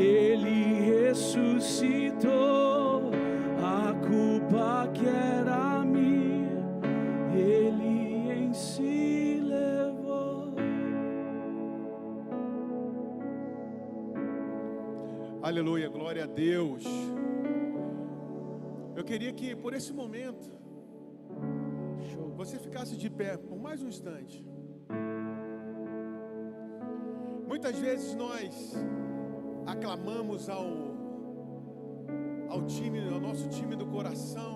Ele ressuscitou, a culpa que era minha, Ele em si levou. Aleluia, glória a Deus. Eu queria que por esse momento você ficasse de pé por mais um instante. Muitas vezes nós aclamamos ao nosso time do coração,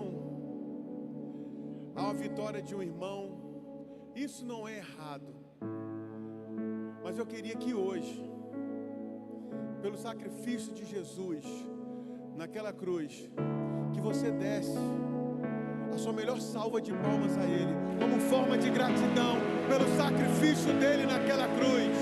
a vitória de um irmão. Isso não é errado, mas eu queria que hoje, pelo sacrifício de Jesus naquela cruz, que você desse a sua melhor salva de palmas a Ele, como forma de gratidão pelo sacrifício dele naquela cruz.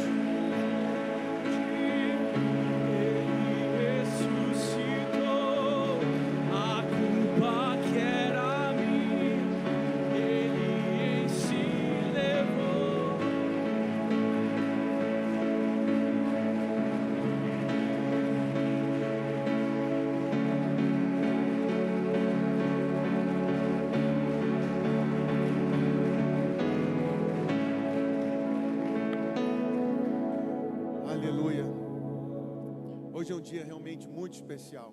Hoje é um dia realmente muito especial.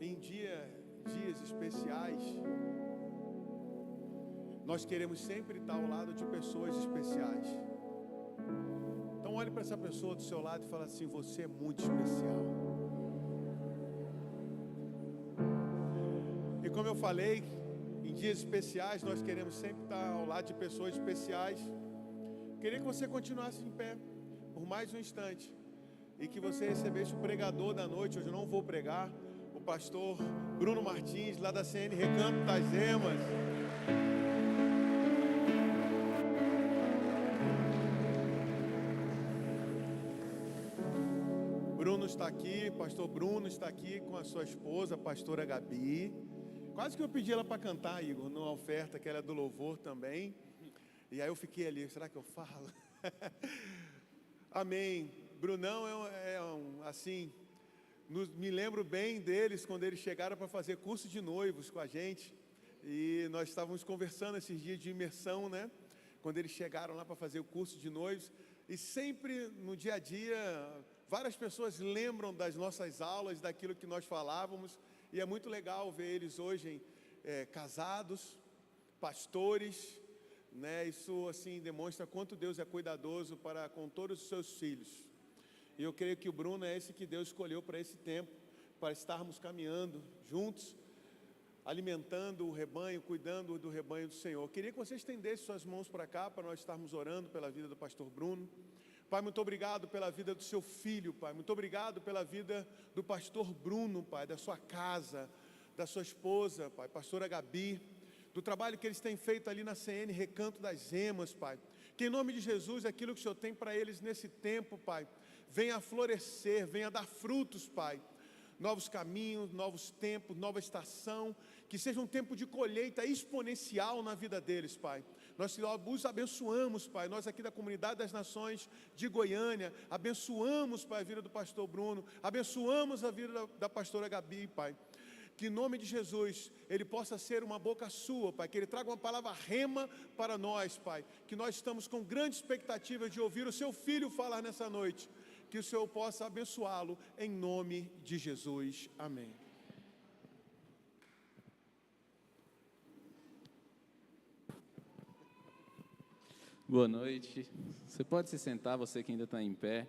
Em dias especiais, nós queremos sempre estar ao lado de pessoas especiais. Então olhe para essa pessoa do seu lado e fala assim: você é muito especial. E como eu falei, em dias especiais nós queremos sempre estar ao lado de pessoas especiais. Queria que você continuasse em pé por mais um instante e que você recebesse o pregador da noite. Hoje eu não vou pregar, o pastor Bruno Martins, lá da CN Recanto das Emas. Bruno está aqui, pastor Bruno está aqui com a sua esposa, a pastora Gabi. Quase que eu pedi ela para cantar, Igor, numa oferta que ela é do louvor também. E aí eu fiquei ali, será que eu falo? Amém. Brunão assim, me lembro bem deles quando eles chegaram para fazer curso de noivos com a gente. E nós estávamos conversando esses dias de imersão, né? Quando eles chegaram lá para fazer o curso de noivos. E sempre no dia a dia, várias pessoas lembram das nossas aulas, daquilo que nós falávamos. E é muito legal ver eles hoje casados, pastores, né? Isso assim demonstra quanto Deus é cuidadoso para com todos os seus filhos. E eu creio que o Bruno é esse que Deus escolheu para esse tempo, para estarmos caminhando juntos, alimentando o rebanho, cuidando do rebanho do Senhor. Eu queria que você estendesse suas mãos para cá, para nós estarmos orando pela vida do pastor Bruno. Pai, muito obrigado pela vida do seu filho, Pai. Muito obrigado pela vida do pastor Bruno, Pai, da sua casa, da sua esposa, Pai, pastora Gabi, do trabalho que eles têm feito ali na CN Recanto das Emas, Pai. Que em nome de Jesus, aquilo que o Senhor tem para eles nesse tempo, Pai, venha florescer, venha dar frutos, Pai. Novos caminhos, novos tempos, nova estação, que seja um tempo de colheita exponencial na vida deles, Pai. Nós os abençoamos, Pai, nós aqui da Comunidade das Nações de Goiânia, abençoamos, Pai, a vida do pastor Bruno, abençoamos a vida da pastora Gabi, Pai. Que em nome de Jesus, Ele possa ser uma boca sua, Pai, que Ele traga uma palavra rema para nós, Pai, que nós estamos com grande expectativa de ouvir o seu filho falar nessa noite, que o Senhor possa abençoá-lo, em nome de Jesus, amém. Boa noite, você pode se sentar, você que ainda está em pé.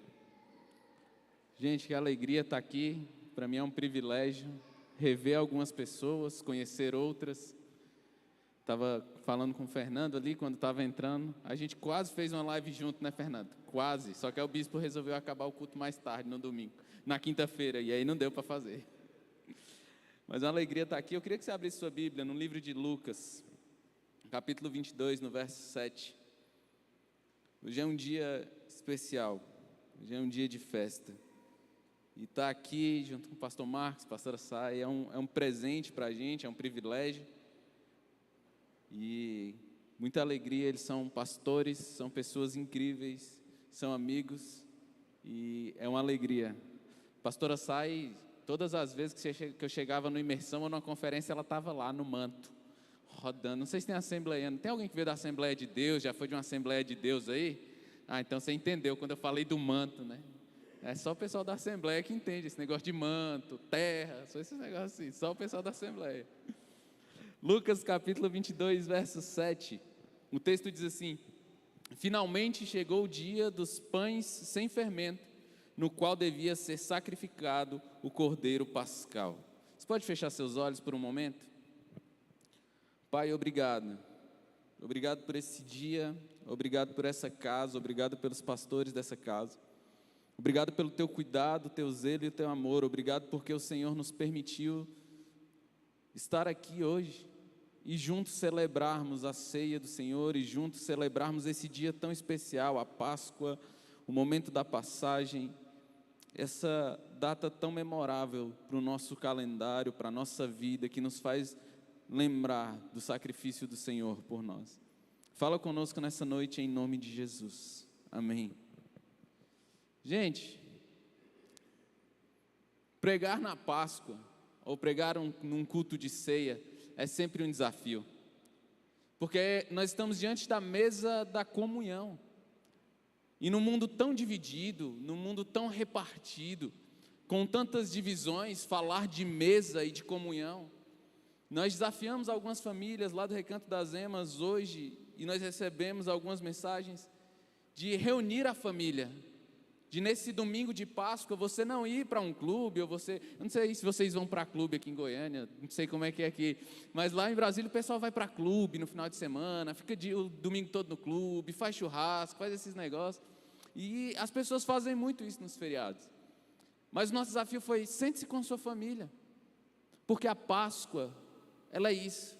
Gente, que alegria estar aqui, para mim é um privilégio rever algumas pessoas, conhecer outras. Estava falando com o Fernando ali, quando estava entrando, a gente quase fez uma live junto, né, Fernando? Quase, só que aí o bispo resolveu acabar o culto mais tarde, no domingo, na quinta-feira, e aí não deu para fazer. Mas é uma alegria estar aqui. Eu queria que você abrisse sua Bíblia no livro de Lucas, capítulo 22, no verso 7. Hoje é um dia especial, hoje é um dia de festa. E estar aqui junto com o pastor Marcos, pastora Sai, é um presente para a gente, é um privilégio. E muita alegria, eles são pastores, são pessoas incríveis, são amigos. e é uma alegria. A pastora Sai, todas as vezes que eu chegava no Imersão ou numa conferência, ela estava lá no manto, rodando. Não sei se tem assembleiano, tem alguém que veio da Assembleia de Deus, já foi de uma Assembleia de Deus aí? Então você entendeu quando eu falei do manto, né? É só o pessoal da Assembleia que entende esse negócio de manto, terra, só esses negócios assim, só o pessoal da Assembleia. Lucas capítulo 22, verso 7, o texto diz assim: finalmente chegou o dia dos pães sem fermento, no qual devia ser sacrificado o cordeiro pascal. Você pode fechar seus olhos por um momento? Pai, obrigado. Obrigado por esse dia, obrigado por essa casa, obrigado pelos pastores dessa casa. Obrigado pelo teu cuidado, teu zelo e o teu amor. Obrigado porque o Senhor nos permitiu estar aqui hoje e juntos celebrarmos a ceia do Senhor e juntos celebrarmos esse dia tão especial, a Páscoa, o momento da passagem, essa data tão memorável para o nosso calendário, para a nossa vida, que nos faz lembrar do sacrifício do Senhor por nós. Fala conosco nessa noite em nome de Jesus. Amém. Gente, pregar na Páscoa ou pregar num culto de ceia é sempre um desafio, porque nós estamos diante da mesa da comunhão, e num mundo tão dividido, num mundo tão repartido, com tantas divisões, falar de mesa e de comunhão, nós desafiamos algumas famílias lá do Recanto das Emas hoje, e nós recebemos algumas mensagens de reunir a família, de nesse domingo de Páscoa, você não ir para um clube, ou eu não sei se vocês vão para clube aqui em Goiânia, não sei como é que é aqui, mas lá em Brasília o pessoal vai para clube no final de semana, fica o domingo todo no clube, faz churrasco, faz esses negócios, e as pessoas fazem muito isso nos feriados, mas o nosso desafio foi: sente-se com sua família, porque a Páscoa, ela é isso.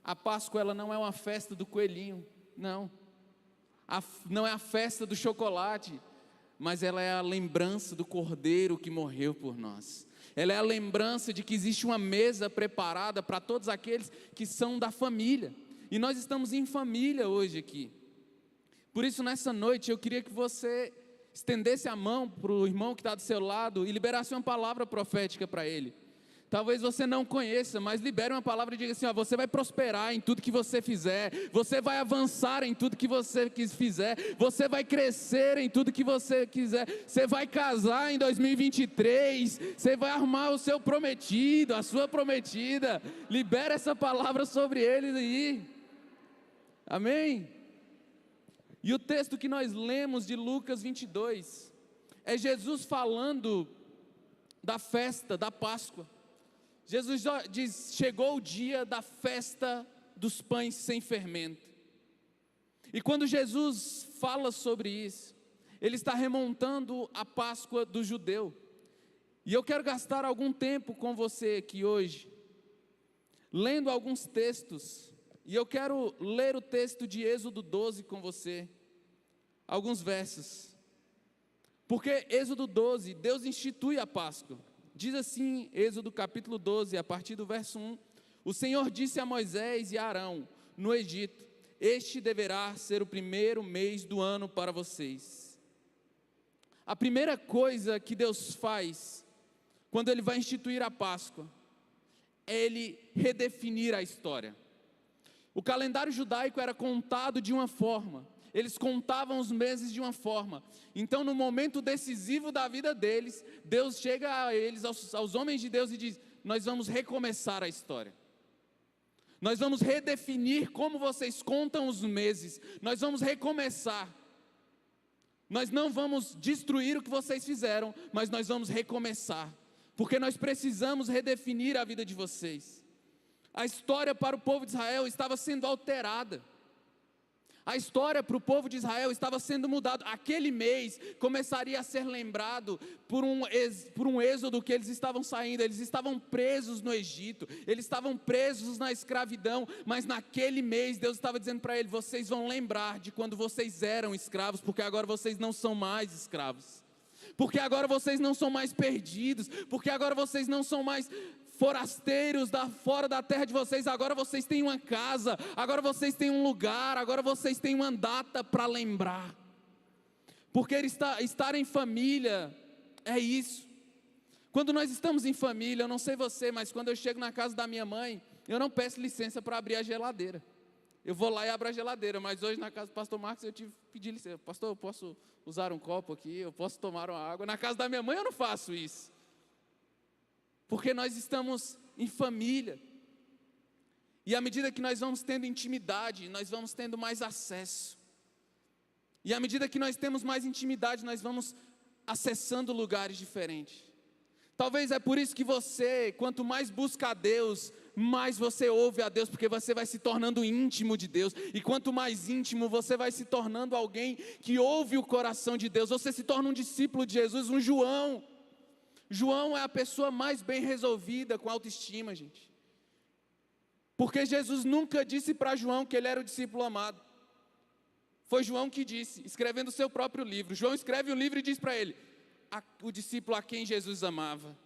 A Páscoa, ela não é uma festa do coelhinho, não é a festa do chocolate, mas ela é a lembrança do Cordeiro que morreu por nós. Ela é a lembrança de que existe uma mesa preparada para todos aqueles que são da família, e nós estamos em família hoje aqui. Por isso, nessa noite, eu queria que você estendesse a mão para o irmão que está do seu lado e liberasse uma palavra profética para ele. Talvez você não conheça, mas libere uma palavra e diga assim: você vai prosperar em tudo que você fizer, você vai avançar em tudo que você fizer, você vai crescer em tudo que você quiser, você vai casar em 2023, você vai arrumar o seu prometido, a sua prometida. Libere essa palavra sobre eles aí, amém? E o texto que nós lemos de Lucas 22, é Jesus falando da festa da Páscoa. Jesus diz: chegou o dia da festa dos pães sem fermento. E quando Jesus fala sobre isso, ele está remontando a Páscoa do judeu. E eu quero gastar algum tempo com você aqui hoje, lendo alguns textos. E eu quero ler o texto de Êxodo 12 com você, alguns versos. Porque Êxodo 12, Deus institui a Páscoa. Diz assim, Êxodo capítulo 12, a partir do verso 1: o Senhor disse a Moisés e a Arão, no Egito: este deverá ser o primeiro mês do ano para vocês. A primeira coisa que Deus faz, quando Ele vai instituir a Páscoa, é Ele redefinir a história. O calendário judaico era contado de uma forma, eles contavam os meses de uma forma. Então, no momento decisivo da vida deles, Deus chega a eles, aos homens de Deus, e diz: nós vamos recomeçar a história. Nós vamos redefinir como vocês contam os meses. Nós vamos recomeçar. Nós não vamos destruir o que vocês fizeram, mas nós vamos recomeçar, porque nós precisamos redefinir a vida de vocês. A história para o povo de Israel estava sendo alterada. A história para o povo de Israel estava sendo mudada. Aquele mês começaria a ser lembrado por um êxodo que eles estavam saindo. Eles estavam presos no Egito, eles estavam presos na escravidão, mas naquele mês Deus estava dizendo para eles: vocês vão lembrar de quando vocês eram escravos, porque agora vocês não são mais escravos, porque agora vocês não são mais perdidos, porque agora vocês não são mais forasteiros fora da terra de vocês. Agora vocês têm uma casa, agora vocês têm um lugar, agora vocês têm uma data para lembrar. Porque estar em família é isso. Quando nós estamos em família, eu não sei você, mas quando eu chego na casa da minha mãe, eu não peço licença para abrir a geladeira. Eu vou lá e abro a geladeira, mas hoje na casa do pastor Marcos eu tive que pedir licença. Pastor, eu posso usar um copo aqui? Eu posso tomar uma água? Na casa da minha mãe eu não faço isso. Porque nós estamos em família. E à medida que nós vamos tendo intimidade, nós vamos tendo mais acesso. E à medida que nós temos mais intimidade, nós vamos acessando lugares diferentes. Talvez é por isso que você, quanto mais busca a Deus, mais você ouve a Deus, porque você vai se tornando íntimo de Deus. E quanto mais íntimo, você vai se tornando alguém que ouve o coração de Deus. Você se torna um discípulo de Jesus, um João. João é a pessoa mais bem resolvida com autoestima, gente. Porque Jesus nunca disse para João que ele era o discípulo amado. Foi João que disse, escrevendo o seu próprio livro. João escreve o livro e diz para ele, o discípulo a quem Jesus amava.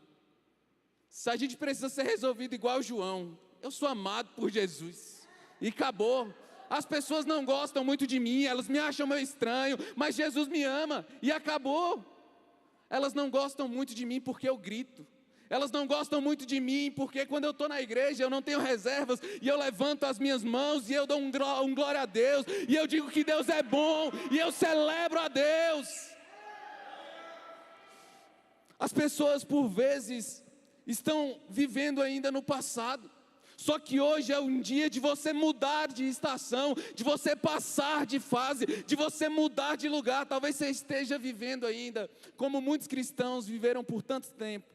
Se a gente precisa ser resolvido igual João, eu sou amado por Jesus, e acabou. As pessoas não gostam muito de mim, elas me acham meio estranho, mas Jesus me ama, e acabou. Elas não gostam muito de mim porque eu grito. Elas não gostam muito de mim porque quando eu estou na igreja eu não tenho reservas, e eu levanto as minhas mãos, e eu dou um glória a Deus, e eu digo que Deus é bom, e eu celebro a Deus. As pessoas por vezes estão vivendo ainda no passado. Só que hoje é um dia de você mudar de estação, de você passar de fase, de você mudar de lugar. Talvez você esteja vivendo ainda como muitos cristãos viveram por tanto tempo.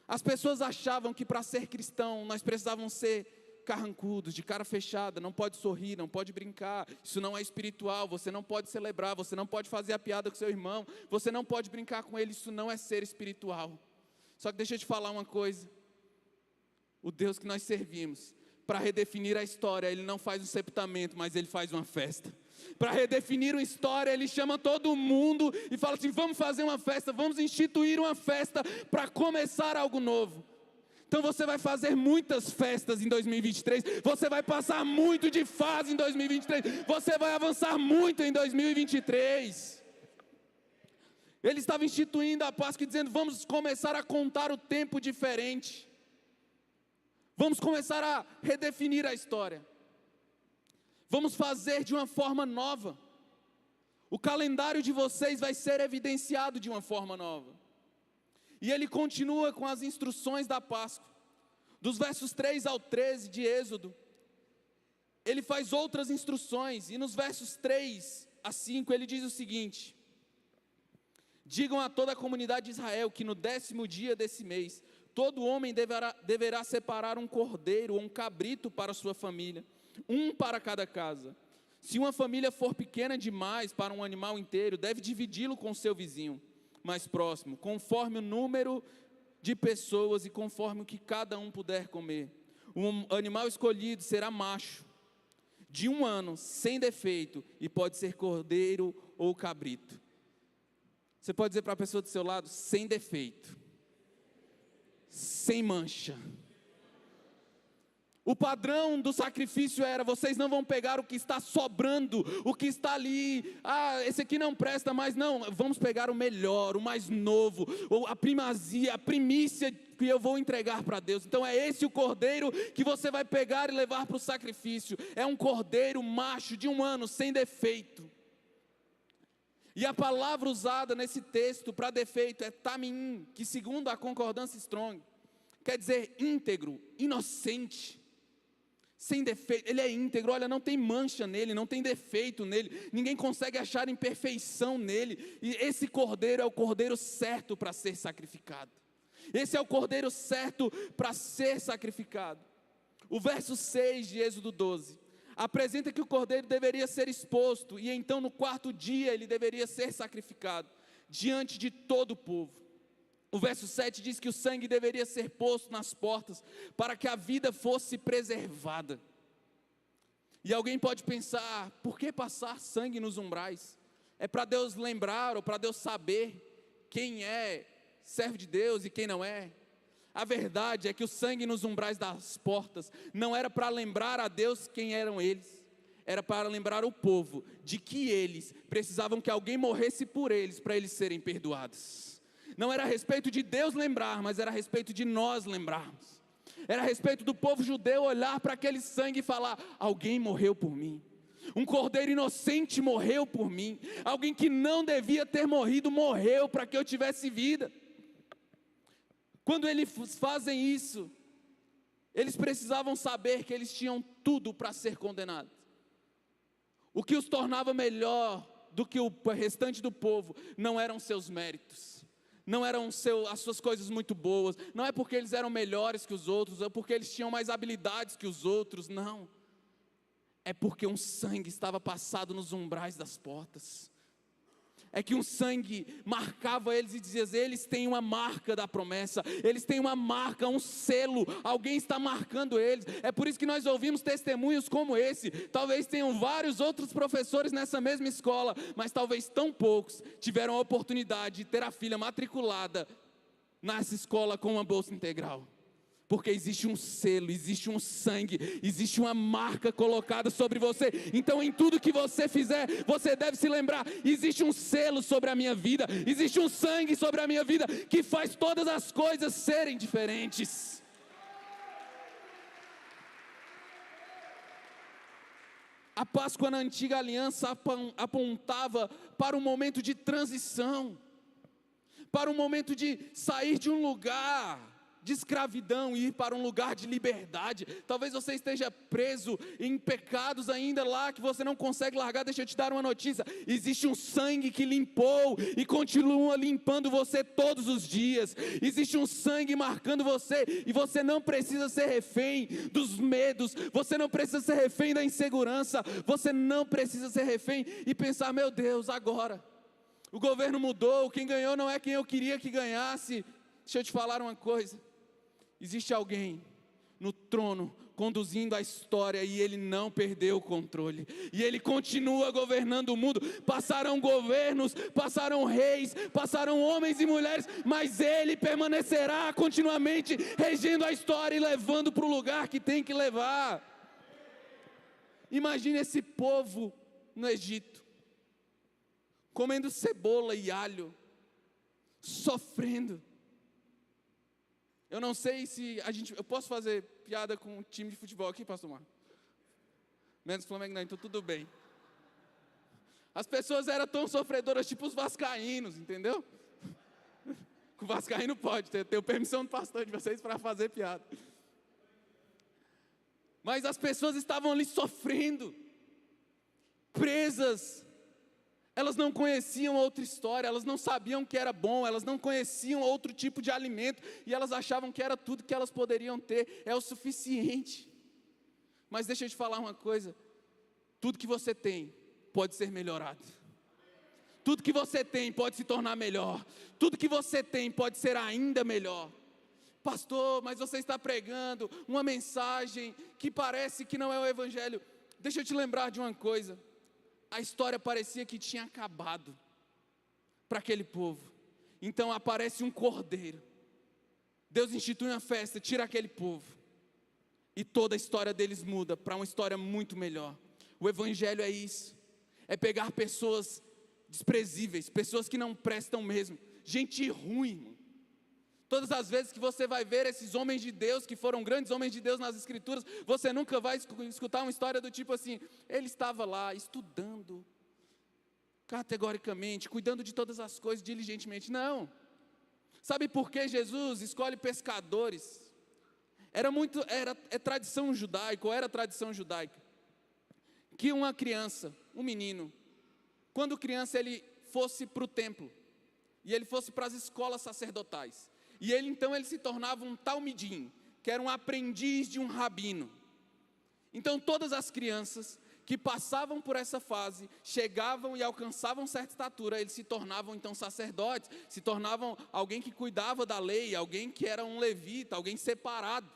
As pessoas achavam que para ser cristão nós precisávamos ser carrancudos, de cara fechada, não pode sorrir, não pode brincar, isso não é espiritual, você não pode celebrar, você não pode fazer a piada com seu irmão, você não pode brincar com ele, isso não é ser espiritual. Só que deixa eu te falar uma coisa, o Deus que nós servimos, para redefinir a história, Ele não faz um sepultamento, mas Ele faz uma festa. Para redefinir uma história, Ele chama todo mundo e fala assim, vamos fazer uma festa, vamos instituir uma festa para começar algo novo. Então você vai fazer muitas festas em 2023, você vai passar muito de fase em 2023, você vai avançar muito em 2023. Ele estava instituindo a Páscoa e dizendo, vamos começar a contar o tempo diferente. Vamos começar a redefinir a história. Vamos fazer de uma forma nova. O calendário de vocês vai ser evidenciado de uma forma nova. E ele continua com as instruções da Páscoa. Dos versos 3 ao 13 de Êxodo, ele faz outras instruções. E nos versos 3 a 5 ele diz o seguinte: digam a toda a comunidade de Israel que no 10º dia desse mês, todo homem deverá separar um cordeiro ou um cabrito para a sua família, um para cada casa. Se uma família for pequena demais para um animal inteiro, deve dividi-lo com seu vizinho mais próximo, conforme o número de pessoas e conforme o que cada um puder comer. O animal escolhido será macho, de 1 ano, sem defeito, e pode ser cordeiro ou cabrito. Você pode dizer para a pessoa do seu lado, sem defeito, sem mancha. O padrão do sacrifício era, vocês não vão pegar o que está sobrando, o que está ali, esse aqui não presta mais, não, vamos pegar o melhor, o mais novo, ou a primazia, a primícia que eu vou entregar para Deus. Então é esse o cordeiro que você vai pegar e levar para o sacrifício, é um cordeiro macho de 1 ano, sem defeito. E a palavra usada nesse texto para defeito é tamim, que segundo a concordância Strong, quer dizer íntegro, inocente, sem defeito. Ele é íntegro, olha, não tem mancha nele, não tem defeito nele, ninguém consegue achar imperfeição nele. E esse cordeiro é o cordeiro certo para ser sacrificado. Esse é o cordeiro certo para ser sacrificado. O verso 6 de Êxodo 12 apresenta que o cordeiro deveria ser exposto, e então no 4º dia ele deveria ser sacrificado, diante de todo o povo. O verso 7 diz que o sangue deveria ser posto nas portas, para que a vida fosse preservada. E alguém pode pensar, por que passar sangue nos umbrais? É para Deus lembrar, ou para Deus saber quem é servo de Deus e quem não é? A verdade é que o sangue nos umbrais das portas não era para lembrar a Deus quem eram eles, era para lembrar o povo de que eles precisavam que alguém morresse por eles, para eles serem perdoados. Não era a respeito de Deus lembrar, mas era a respeito de nós lembrarmos. Era a respeito do povo judeu olhar para aquele sangue e falar: alguém morreu por mim. Um cordeiro inocente morreu por mim. Alguém que não devia ter morrido, morreu para que eu tivesse vida. Quando eles fazem isso, eles precisavam saber que eles tinham tudo para ser condenados. O que os tornava melhor do que o restante do povo não eram seus méritos, não eram as suas coisas muito boas, não é porque eles eram melhores que os outros, é porque eles tinham mais habilidades que os outros, não. É porque um sangue estava passado nos umbrais das portas. É que um sangue marcava eles e dizia: eles têm uma marca da promessa, eles têm uma marca, um selo, alguém está marcando eles. É por isso que nós ouvimos testemunhos como esse. Talvez tenham vários outros professores nessa mesma escola, mas talvez tão poucos tiveram a oportunidade de ter a filha matriculada nessa escola com uma bolsa integral. Porque existe um selo, existe um sangue, existe uma marca colocada sobre você. Então em tudo que você fizer, você deve se lembrar: existe um selo sobre a minha vida, existe um sangue sobre a minha vida, que faz todas as coisas serem diferentes. A Páscoa na antiga aliança apontava para um momento de transição, para um momento de sair de um lugar de escravidão e ir para um lugar de liberdade. Talvez você esteja preso em pecados ainda lá, que você não consegue largar. Deixa eu te dar uma notícia: existe um sangue que limpou e continua limpando você todos os dias. Existe um sangue marcando você, e você não precisa ser refém dos medos, você não precisa ser refém da insegurança, você não precisa ser refém e pensar: meu Deus, agora o governo mudou, quem ganhou não é quem eu queria que ganhasse. Deixa eu te falar uma coisa: existe alguém no trono conduzindo a história, e Ele não perdeu o controle, e Ele continua governando o mundo. Passaram governos, passaram reis, passaram homens e mulheres, mas Ele permanecerá continuamente regendo a história e levando para o lugar que tem que levar. Imagine esse povo no Egito, comendo cebola e alho, sofrendo. Eu não sei se eu posso fazer piada com um time de futebol aqui, pastor Marcos? Menos Flamengo não, então tudo bem. As pessoas eram tão sofredoras, tipo os vascaínos, entendeu? O vascaíno pode, tenho permissão do pastor de vocês para fazer piada. Mas as pessoas estavam ali sofrendo, presas. Elas não conheciam outra história, elas não sabiam que era bom, elas não conheciam outro tipo de alimento, e elas achavam que era tudo que elas poderiam ter, é o suficiente. Mas deixa eu te falar uma coisa: tudo que você tem pode ser melhorado. Tudo que você tem pode se tornar melhor. Tudo que você tem pode ser ainda melhor. Pastor, mas você está pregando uma mensagem que parece que não é o evangelho. Deixa eu te lembrar de uma coisa: a história parecia que tinha acabado para aquele povo. Então aparece um cordeiro, Deus institui uma festa, tira aquele povo, e toda a história deles muda para uma história muito melhor. O evangelho é isso, é pegar pessoas desprezíveis, pessoas que não prestam mesmo, gente ruim, irmão. Todas as vezes que você vai ver esses homens de Deus, que foram grandes homens de Deus nas escrituras, você nunca vai escutar uma história do tipo assim: ele estava lá estudando, categoricamente, cuidando de todas as coisas diligentemente. Não. Sabe por que Jesus escolhe pescadores? É tradição judaica, ou era tradição judaica, que uma criança, um menino, quando criança ele fosse para o templo, e ele fosse para as escolas sacerdotais, e ele se tornava um talmidim, que era um aprendiz de um rabino. Então todas as crianças que passavam por essa fase, chegavam e alcançavam certa estatura, eles se tornavam então sacerdotes, se tornavam alguém que cuidava da lei, alguém que era um levita, alguém separado.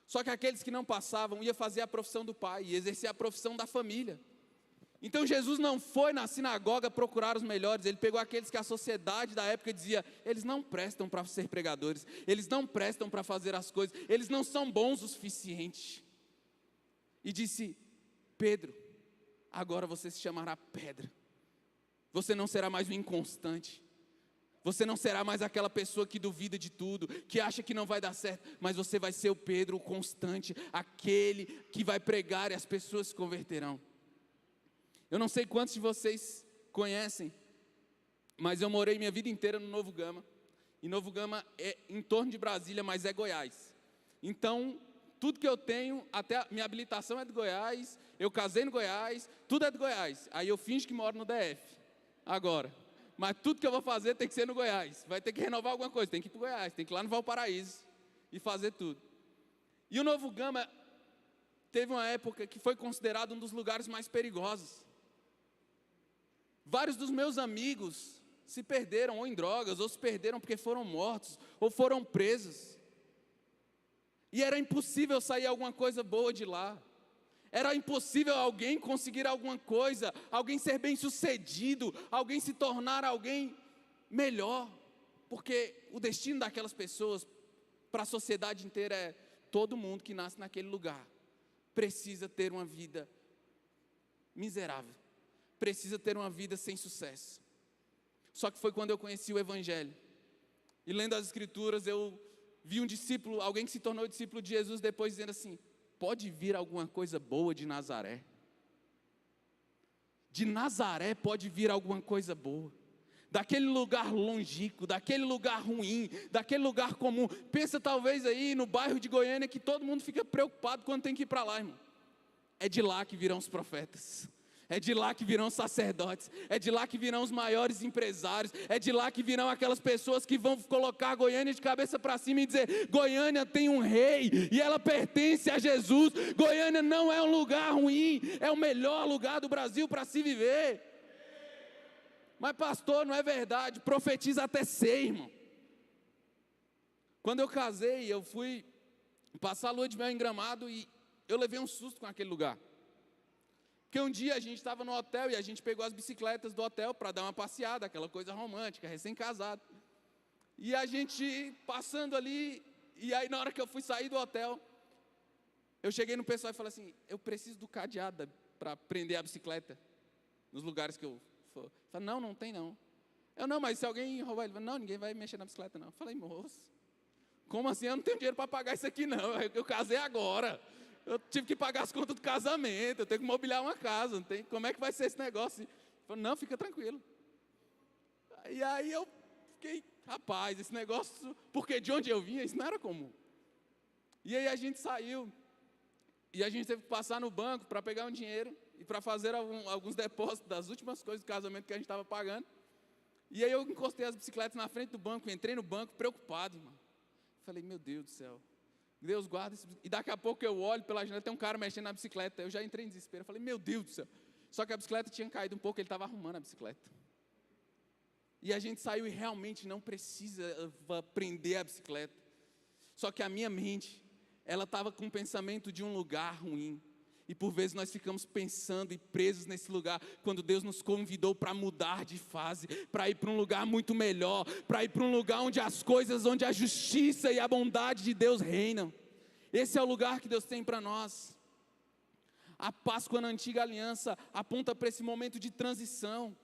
Só que aqueles que não passavam, iam fazer a profissão do pai, e exercer a profissão da família. Então Jesus não foi na sinagoga procurar os melhores, ele pegou aqueles que a sociedade da época dizia: eles não prestam para ser pregadores, eles não prestam para fazer as coisas, eles não são bons o suficiente. E disse: Pedro, agora você se chamará pedra. Você não será mais um inconstante. Você não será mais aquela pessoa que duvida de tudo, que acha que não vai dar certo, mas você vai ser o Pedro, o constante, aquele que vai pregar e as pessoas se converterão. Eu não sei quantos de vocês conhecem, mas eu morei minha vida inteira no Novo Gama. E Novo Gama é em torno de Brasília, mas é Goiás. Então, tudo que eu tenho, até a minha habilitação é de Goiás, eu casei no Goiás, tudo é de Goiás. Aí eu finjo que moro no DF, agora. Mas tudo que eu vou fazer tem que ser no Goiás. Vai ter que renovar alguma coisa, tem que ir para o Goiás, tem que ir lá no Valparaíso e fazer tudo. E o Novo Gama teve uma época que foi considerado um dos lugares mais perigosos. Vários dos meus amigos se perderam ou em drogas, ou se perderam porque foram mortos, ou foram presos. E era impossível sair alguma coisa boa de lá. Era impossível alguém conseguir alguma coisa, alguém ser bem sucedido, alguém se tornar alguém melhor. Porque o destino daquelas pessoas, para a sociedade inteira, é todo mundo que nasce naquele lugar precisa ter uma vida miserável, precisa ter uma vida sem sucesso. Só que foi quando eu conheci o Evangelho, e lendo as Escrituras, eu vi um discípulo, alguém que se tornou discípulo de Jesus, depois dizendo assim: pode vir alguma coisa boa de Nazaré? De Nazaré pode vir alguma coisa boa. Daquele lugar longínquo, daquele lugar ruim, daquele lugar comum. Pensa talvez aí no bairro de Goiânia, que todo mundo fica preocupado quando tem que ir para lá, irmão. É de lá que virão os profetas. É de lá que virão os sacerdotes, é de lá que virão os maiores empresários, é de lá que virão aquelas pessoas que vão colocar Goiânia de cabeça para cima e dizer: Goiânia tem um rei e ela pertence a Jesus. Goiânia não é um lugar ruim, é o melhor lugar do Brasil para se viver. Mas pastor, não é verdade, profetiza até ser, irmão. Quando eu casei, eu fui passar a lua de mel em Gramado e eu levei um susto com aquele lugar. Porque um dia a gente estava no hotel e a gente pegou as bicicletas do hotel para dar uma passeada, aquela coisa romântica, recém-casado. E a gente passando ali, e aí na hora que eu fui sair do hotel, eu cheguei no pessoal e falei assim: eu preciso do cadeado para prender a bicicleta nos lugares que eu for. Eu falei: não tem não. Eu: não, mas se alguém roubar, ele falou: não, ninguém vai mexer na bicicleta não. Eu falei: moço, como assim? Eu não tenho dinheiro para pagar isso aqui não, eu casei agora. Eu tive que pagar as contas do casamento, eu tenho que mobiliar uma casa, não tem, como é que vai ser esse negócio? Ele falou: não, fica tranquilo. E aí eu fiquei: rapaz, esse negócio, porque de onde eu vinha, isso não era comum. E aí a gente saiu, e a gente teve que passar no banco para pegar um dinheiro, e para fazer alguns depósitos das últimas coisas do casamento que a gente estava pagando. E aí eu encostei as bicicletas na frente do banco, entrei no banco preocupado, irmão. Falei: meu Deus do céu, Deus guarda. E daqui a pouco eu olho pela janela, tem um cara mexendo na bicicleta. Eu já entrei em desespero, falei: meu Deus do céu. Só que a bicicleta tinha caído um pouco, ele estava arrumando a bicicleta. E a gente saiu e realmente não precisa prender a bicicleta. Só que a minha mente, ela estava com o pensamento de um lugar ruim. E por vezes nós ficamos pensando e presos nesse lugar, quando Deus nos convidou para mudar de fase, para ir para um lugar muito melhor, para ir para um lugar onde as coisas, onde a justiça e a bondade de Deus reinam. Esse é o lugar que Deus tem para nós. A Páscoa na antiga aliança aponta para esse momento de transição.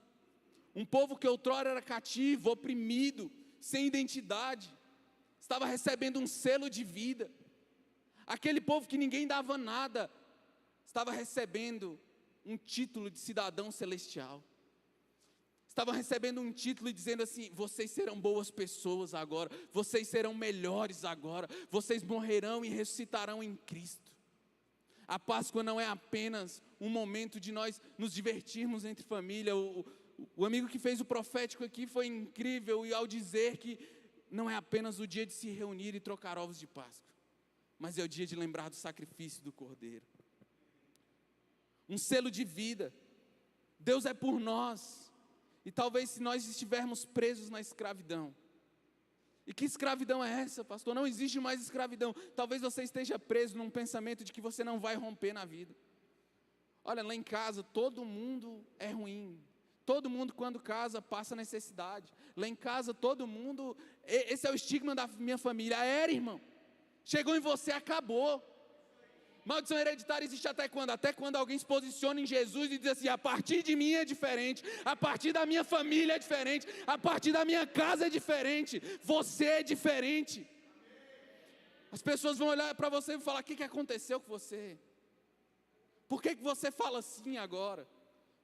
Um povo que outrora era cativo, oprimido, sem identidade, estava recebendo um selo de vida. Aquele povo que ninguém dava nada, estava recebendo um título de cidadão celestial. Estava recebendo um título e dizendo assim: vocês serão boas pessoas agora, vocês serão melhores agora, vocês morrerão e ressuscitarão em Cristo. A Páscoa não é apenas um momento de nós nos divertirmos entre família. O amigo que fez o profético aqui foi incrível, e ao dizer que não é apenas o dia de se reunir e trocar ovos de Páscoa, mas é o dia de lembrar do sacrifício do Cordeiro. Um selo de vida. Deus é por nós. E talvez se nós estivermos presos na escravidão. E que escravidão é essa, pastor? Não existe mais escravidão. Talvez você esteja preso num pensamento de que você não vai romper na vida. Olha, lá em casa todo mundo é ruim. Todo mundo quando casa passa necessidade. Lá em casa todo mundo, esse é o estigma da minha família. Era, irmão. Chegou em você, acabou. Maldição hereditária existe até quando? Até quando alguém se posiciona em Jesus e diz assim: a partir de mim é diferente, a partir da minha família é diferente, a partir da minha casa é diferente, você é diferente. As pessoas vão olhar para você e falar: o que aconteceu com você? Por que você fala assim agora?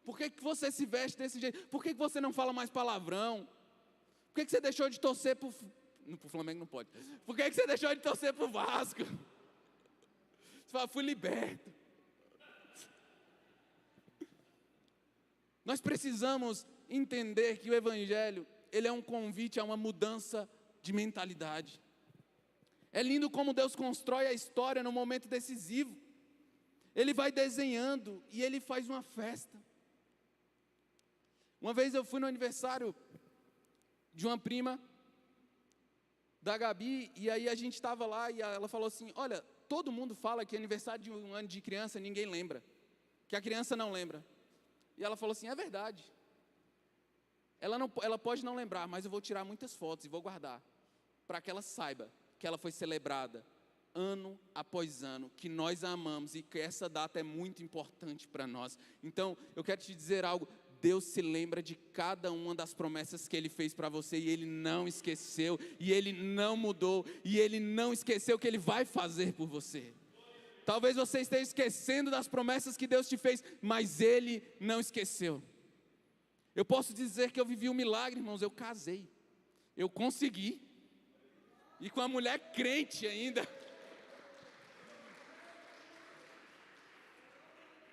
Por que você se veste desse jeito? Por que você não fala mais palavrão? Por que você deixou de torcer para o Flamengo? Não pode. Por que você deixou de torcer para o Vasco? Você fala: fui liberto. Nós precisamos entender que o Evangelho, ele é um convite a uma mudança de mentalidade. É lindo como Deus constrói a história no momento decisivo. Ele vai desenhando e ele faz uma festa. Uma vez eu fui no aniversário de uma prima da Gabi, e aí a gente estava lá e ela falou assim: olha, todo mundo fala que aniversário de um ano de criança ninguém lembra, que a criança não lembra. E ela falou assim: é verdade. Ela pode não lembrar, mas eu vou tirar muitas fotos e vou guardar, para que ela saiba que ela foi celebrada ano após ano, que nós a amamos e que essa data é muito importante para nós. Então, eu quero te dizer algo: Deus se lembra de cada uma das promessas que Ele fez para você, e Ele não esqueceu, e Ele não mudou, e Ele não esqueceu o que Ele vai fazer por você. Talvez você esteja esquecendo das promessas que Deus te fez, mas Ele não esqueceu. Eu posso dizer que eu vivi um milagre, irmãos. Eu casei, eu consegui, e com a mulher crente ainda.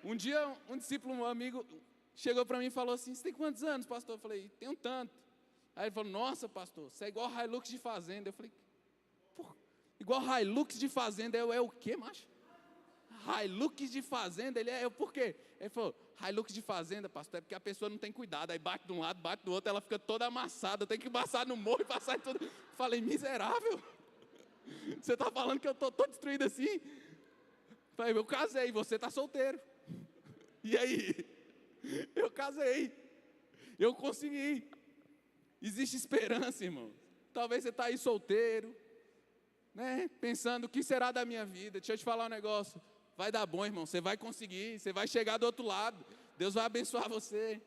Um dia um discípulo, um amigo, chegou para mim e falou assim: você tem quantos anos, pastor? Eu falei: tenho tanto. Aí ele falou: nossa, pastor, você é igual Hilux de fazenda. Eu falei: igual Hilux de fazenda? É o quê, macho? Hilux de fazenda? Por quê? Ele falou: Hilux de fazenda, pastor, é porque a pessoa não tem cuidado, aí bate de um lado, bate do outro, ela fica toda amassada, tem que passar no morro e passar em tudo. Eu falei: miserável, você está falando que eu estou todo destruído assim? Eu falei: eu casei, você está solteiro. E aí? Eu casei, eu consegui. Existe esperança, irmão. Talvez você está aí solteiro, né, pensando: o que será da minha vida? Deixa eu te falar um negócio: vai dar bom, irmão, você vai conseguir, você vai chegar do outro lado, Deus vai abençoar você.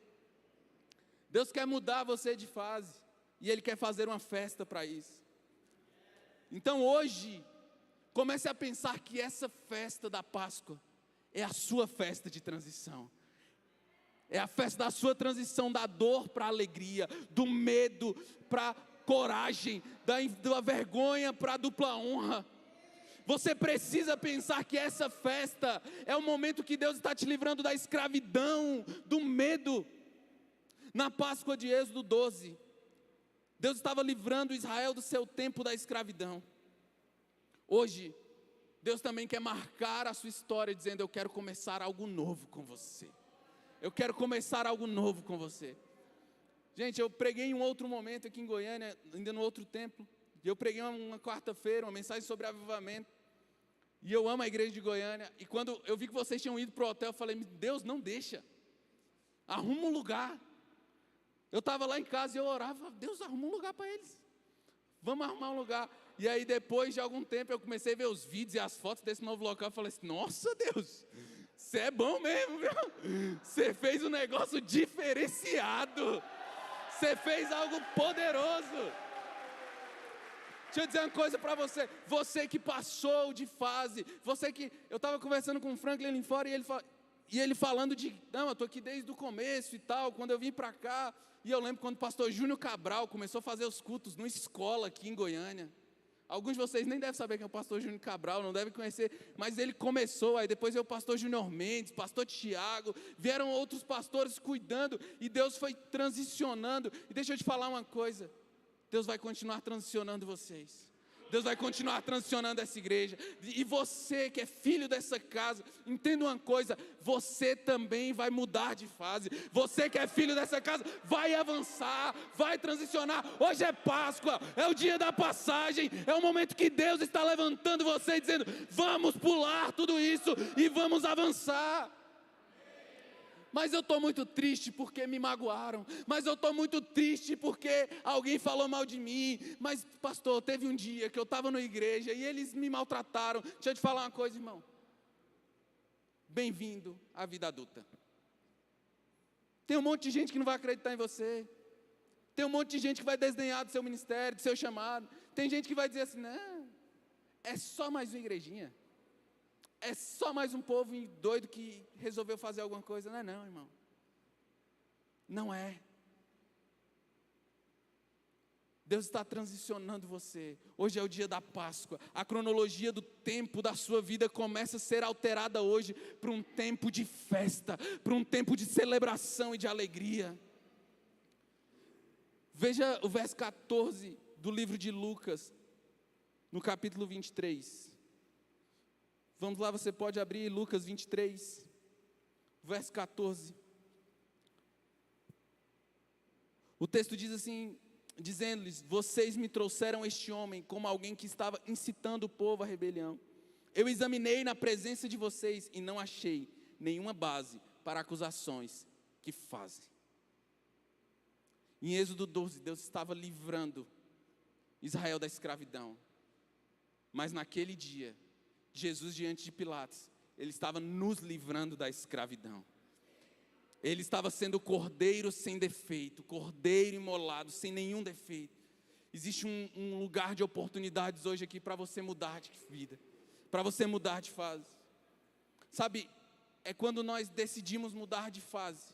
Deus quer mudar você de fase, e Ele quer fazer uma festa para isso. Então hoje, comece a pensar que essa festa da Páscoa é a sua festa de transição. É a festa da sua transição, da dor para a alegria, do medo para a coragem, da vergonha para a dupla honra. Você precisa pensar que essa festa é o momento que Deus está te livrando da escravidão, do medo. Na Páscoa de Êxodo 12, Deus estava livrando Israel do seu tempo da escravidão. Hoje, Deus também quer marcar a sua história dizendo: eu quero começar algo novo com você. Eu quero começar algo novo com você. Gente, eu preguei em um outro momento aqui em Goiânia, ainda no outro templo. E eu preguei uma quarta-feira, uma mensagem sobre avivamento. E eu amo a igreja de Goiânia. E quando eu vi que vocês tinham ido para o hotel, eu falei: Deus, não deixa. Arruma um lugar. Eu estava lá em casa e eu orava: Deus, arruma um lugar para eles. Vamos arrumar um lugar. E aí depois de algum tempo eu comecei a ver os vídeos e as fotos desse novo local. Eu falei assim: nossa, Deus, você é bom mesmo, viu? Você fez um negócio diferenciado. Você fez algo poderoso. Deixa eu dizer uma coisa para você. Você que passou de fase. Você que... Eu estava conversando com o Franklin ali fora e ele falando de... Não, eu estou aqui desde o começo e tal. Quando eu vim para cá... E eu lembro quando o pastor Júnior Cabral começou a fazer os cultos numa escola aqui em Goiânia. Alguns de vocês nem devem saber quem é o pastor Júnior Cabral, não devem conhecer, mas ele começou, aí depois veio o pastor Júnior Mendes, pastor Tiago, vieram outros pastores cuidando, e Deus foi transicionando. E deixa eu te falar uma coisa: Deus vai continuar transicionando vocês. Deus vai continuar transicionando essa igreja. E você que é filho dessa casa, entenda uma coisa: você também vai mudar de fase. Você que é filho dessa casa vai avançar, vai transicionar. Hoje é Páscoa, é o dia da passagem, é o momento que Deus está levantando você e dizendo: vamos pular tudo isso e vamos avançar. Mas eu estou muito triste porque me magoaram. Mas eu estou muito triste porque alguém falou mal de mim. Mas pastor, teve um dia que eu estava na igreja e eles me maltrataram. Deixa eu te falar uma coisa, irmão. bem-vindo à vida adulta. Tem um monte de gente que não vai acreditar em você. Tem um monte de gente que vai desdenhar do seu ministério, do seu chamado. Tem gente que vai dizer assim, não, é só mais uma igrejinha. É só mais um povo doido que resolveu fazer alguma coisa. Não, irmão. Não é. Deus está transicionando você. Hoje é o dia da Páscoa. A cronologia do tempo da sua vida começa a ser alterada hoje para um tempo de festa, para um tempo de celebração e de alegria. Veja o verso 14 do livro de Lucas, no capítulo 23. Vamos lá, você pode abrir Lucas 23, verso 14. O texto diz assim, dizendo-lhes, vocês me trouxeram este homem como alguém que estava incitando o povo à rebelião. Eu examinei na presença de vocês e não achei nenhuma base para acusações que fazem. Em Êxodo 12, Deus estava livrando Israel da escravidão. Mas naquele dia, Jesus diante de Pilatos, Ele estava nos livrando da escravidão. Ele estava sendo cordeiro sem defeito, cordeiro imolado, sem nenhum defeito. Existe um lugar de oportunidades hoje aqui para você mudar de vida, para você mudar de fase. Sabe, é quando nós decidimos mudar de fase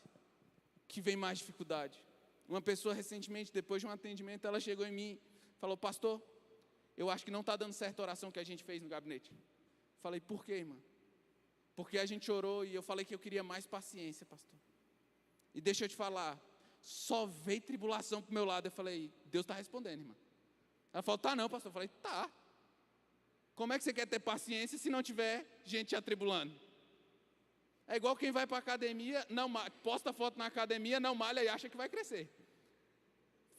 que vem mais dificuldade. Uma pessoa recentemente, depois de um atendimento, ela chegou em mim e falou, pastor, eu acho que não está dando certo a oração que a gente fez no gabinete. Falei, por quê, irmã? Porque a gente orou e eu falei que eu queria mais paciência, pastor. E deixa eu te falar, só veio tribulação para o meu lado. Eu falei, Deus está respondendo, irmã. Ela falou, tá não, pastor. Eu falei, tá. Como é que você quer ter paciência se não tiver gente te atribulando? É igual quem vai para a academia, não, posta foto na academia, não malha e acha que vai crescer.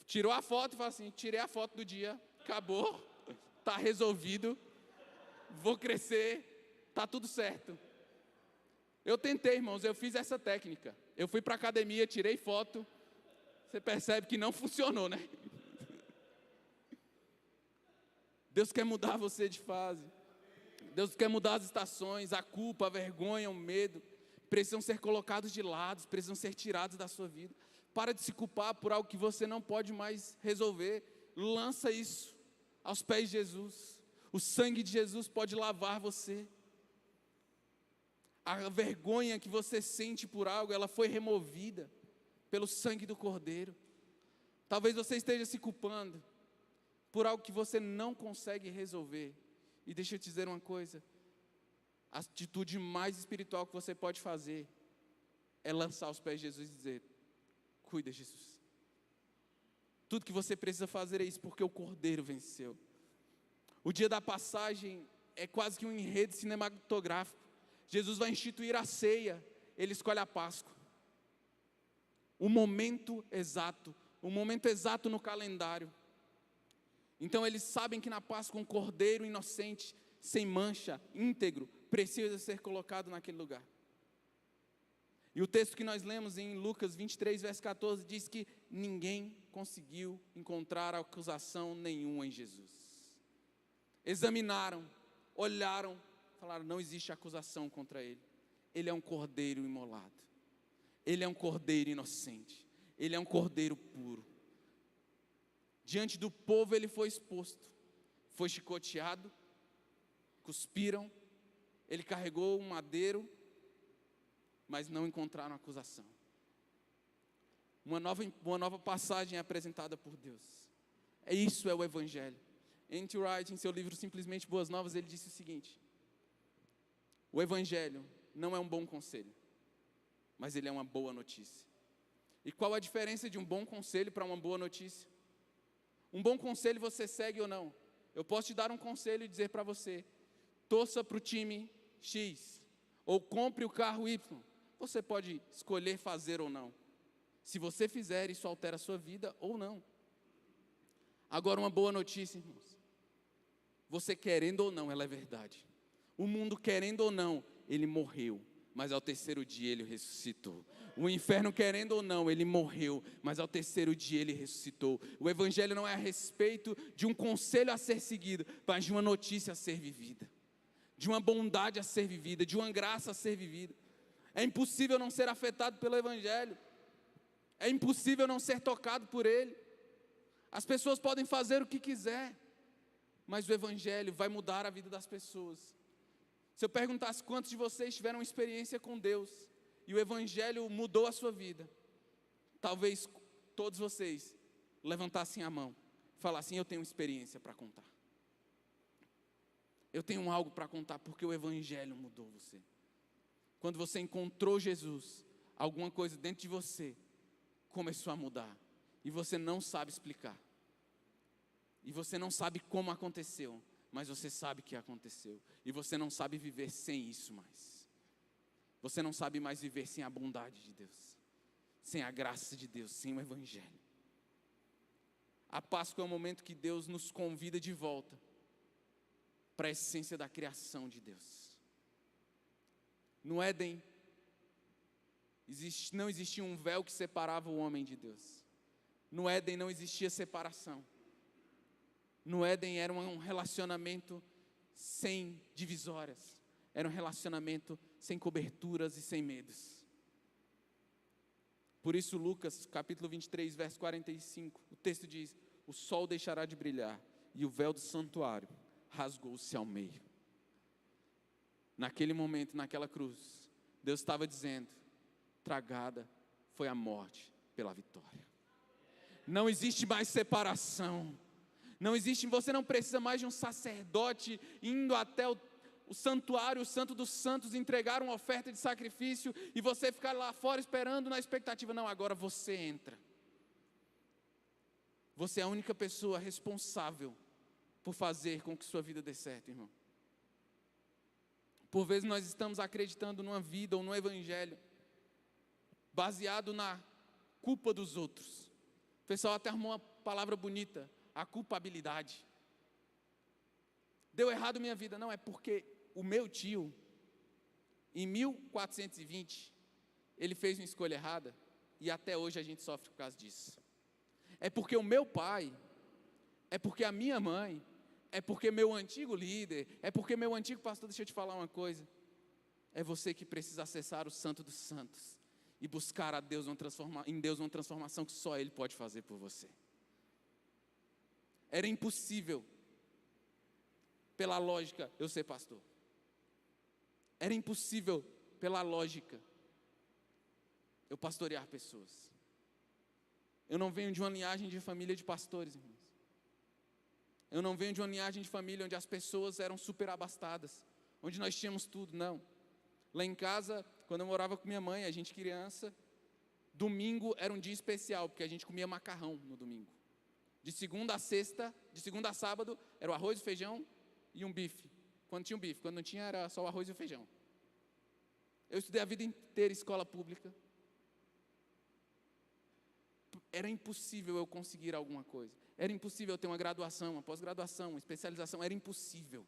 Tirou a foto e fala assim, tirei a foto do dia, acabou, está resolvido, vou crescer, está tudo certo. Eu tentei, irmãos, eu fiz essa técnica. Eu fui para a academia, tirei foto, você percebe que não funcionou, né? Deus quer mudar você de fase. Deus quer mudar as estações, a culpa, a vergonha, o medo. Precisam ser colocados de lado, precisam ser tirados da sua vida. Para de se culpar por algo que você não pode mais resolver. Lança isso aos pés de Jesus. O sangue de Jesus pode lavar você. A vergonha que você sente por algo, ela foi removida pelo sangue do Cordeiro. Talvez você esteja se culpando por algo que você não consegue resolver. E deixa eu te dizer uma coisa, a atitude mais espiritual que você pode fazer é lançar aos pés de Jesus e dizer, cuida, Jesus. Tudo que você precisa fazer é isso, porque o Cordeiro venceu. O dia da passagem é quase que um enredo cinematográfico. Jesus vai instituir a ceia, Ele escolhe a Páscoa. O momento exato no calendário. Então eles sabem que na Páscoa um cordeiro inocente, sem mancha, íntegro, precisa ser colocado naquele lugar. E o texto que nós lemos em Lucas 23, verso 14, diz que ninguém conseguiu encontrar acusação nenhuma em Jesus. Examinaram, olharam, falaram, não existe acusação contra ele. Ele é um cordeiro imolado. Ele é um cordeiro inocente. Ele é um cordeiro puro. Diante do povo ele foi exposto. Foi chicoteado. Cuspiram. Ele carregou um madeiro. Mas não encontraram acusação. Uma nova passagem é apresentada por Deus. Isso é o Evangelho. N.T. Wright, em seu livro Simplesmente Boas Novas, ele disse o seguinte: o Evangelho não é um bom conselho, mas ele é uma boa notícia. E qual a diferença de um bom conselho para uma boa notícia? Um bom conselho você segue ou não? Eu posso te dar um conselho e dizer para você, torça para o time X, ou compre o carro Y. Você pode escolher fazer ou não. Se você fizer, isso altera a sua vida ou não. Agora uma boa notícia, irmãos. Você querendo ou não, ela é verdade. O mundo querendo ou não, ele morreu, mas ao terceiro dia ele ressuscitou. O inferno querendo ou não, ele morreu, mas ao terceiro dia ele ressuscitou. O Evangelho não é a respeito de um conselho a ser seguido, mas de uma notícia a ser vivida. de uma bondade a ser vivida, de uma graça a ser vivida. É impossível não ser afetado pelo Evangelho. É impossível não ser tocado por ele. As pessoas podem fazer o que quiser, mas o Evangelho vai mudar a vida das pessoas. Se eu perguntasse quantos de vocês tiveram uma experiência com Deus, e o Evangelho mudou a sua vida, talvez todos vocês levantassem a mão, e falassem: eu tenho uma experiência para contar. Eu tenho algo para contar, porque o Evangelho mudou você. Quando você encontrou Jesus, alguma coisa dentro de você começou a mudar, e você não sabe explicar, e você não sabe como aconteceu, mas você sabe que aconteceu, e você não sabe viver sem isso mais. Você não sabe mais viver sem a bondade de Deus, sem a graça de Deus, sem o Evangelho. A Páscoa é o momento que Deus nos convida de volta para a essência da criação de Deus. No Éden, não existia um véu que separava o homem de Deus. No Éden não existia separação. No Éden era um relacionamento sem divisórias. Era um relacionamento sem coberturas e sem medos. Por isso Lucas, capítulo 23, verso 45, o texto diz: o sol deixará de brilhar e o véu do santuário rasgou-se ao meio. Naquele momento, naquela cruz, Deus estava dizendo: tragada foi a morte pela vitória. Não existe mais separação. Não existe, você não precisa mais de um sacerdote indo até o santuário, o santo dos santos, entregar uma oferta de sacrifício e você ficar lá fora esperando na expectativa. Não, agora você entra. Você é a única pessoa responsável por fazer com que sua vida dê certo, irmão. Por vezes nós estamos acreditando numa vida ou no Evangelho baseado na culpa dos outros. O pessoal até arrumou uma palavra bonita: a culpabilidade. Deu errado minha vida. Não, é porque o meu tio, em 1420, ele fez uma escolha errada e até hoje a gente sofre por causa disso. É porque o meu pai, é porque a minha mãe, é porque meu antigo líder, é porque meu antigo pastor. Deixa eu te falar uma coisa: é você que precisa acessar o Santo dos Santos e buscar a Deus em Deus uma transformação que só Ele pode fazer por você. Era impossível, pela lógica, eu ser pastor. Era impossível, pela lógica, eu pastorear pessoas. Eu não venho de uma linhagem de família de pastores, irmãos. Eu não venho de uma linhagem de família onde as pessoas eram super abastadas, onde nós tínhamos tudo, não. Lá em casa, quando eu morava com minha mãe, a gente criança, domingo era um dia especial, porque a gente comia macarrão no domingo. De segunda a sábado, era o arroz, o feijão e um bife. Quando tinha um bife, quando não tinha, era só o arroz e o feijão. Eu estudei a vida inteira em escola pública. Era impossível eu conseguir alguma coisa. Era impossível eu ter uma graduação, uma pós-graduação, uma especialização. Era impossível.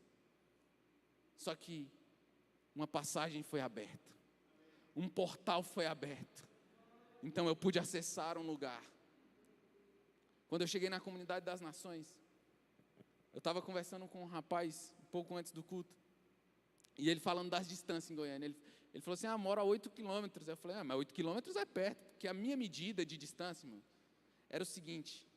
Só que uma passagem foi aberta. Um portal foi aberto. Então eu pude acessar um lugar. Quando eu cheguei na Comunidade das Nações, eu estava conversando com um rapaz, um pouco antes do culto, e ele falando das distâncias em Goiânia. Ele falou assim: moro a 8 quilômetros. Eu falei: mas 8 quilômetros é perto, porque a minha medida de distância, irmão, era o seguinte: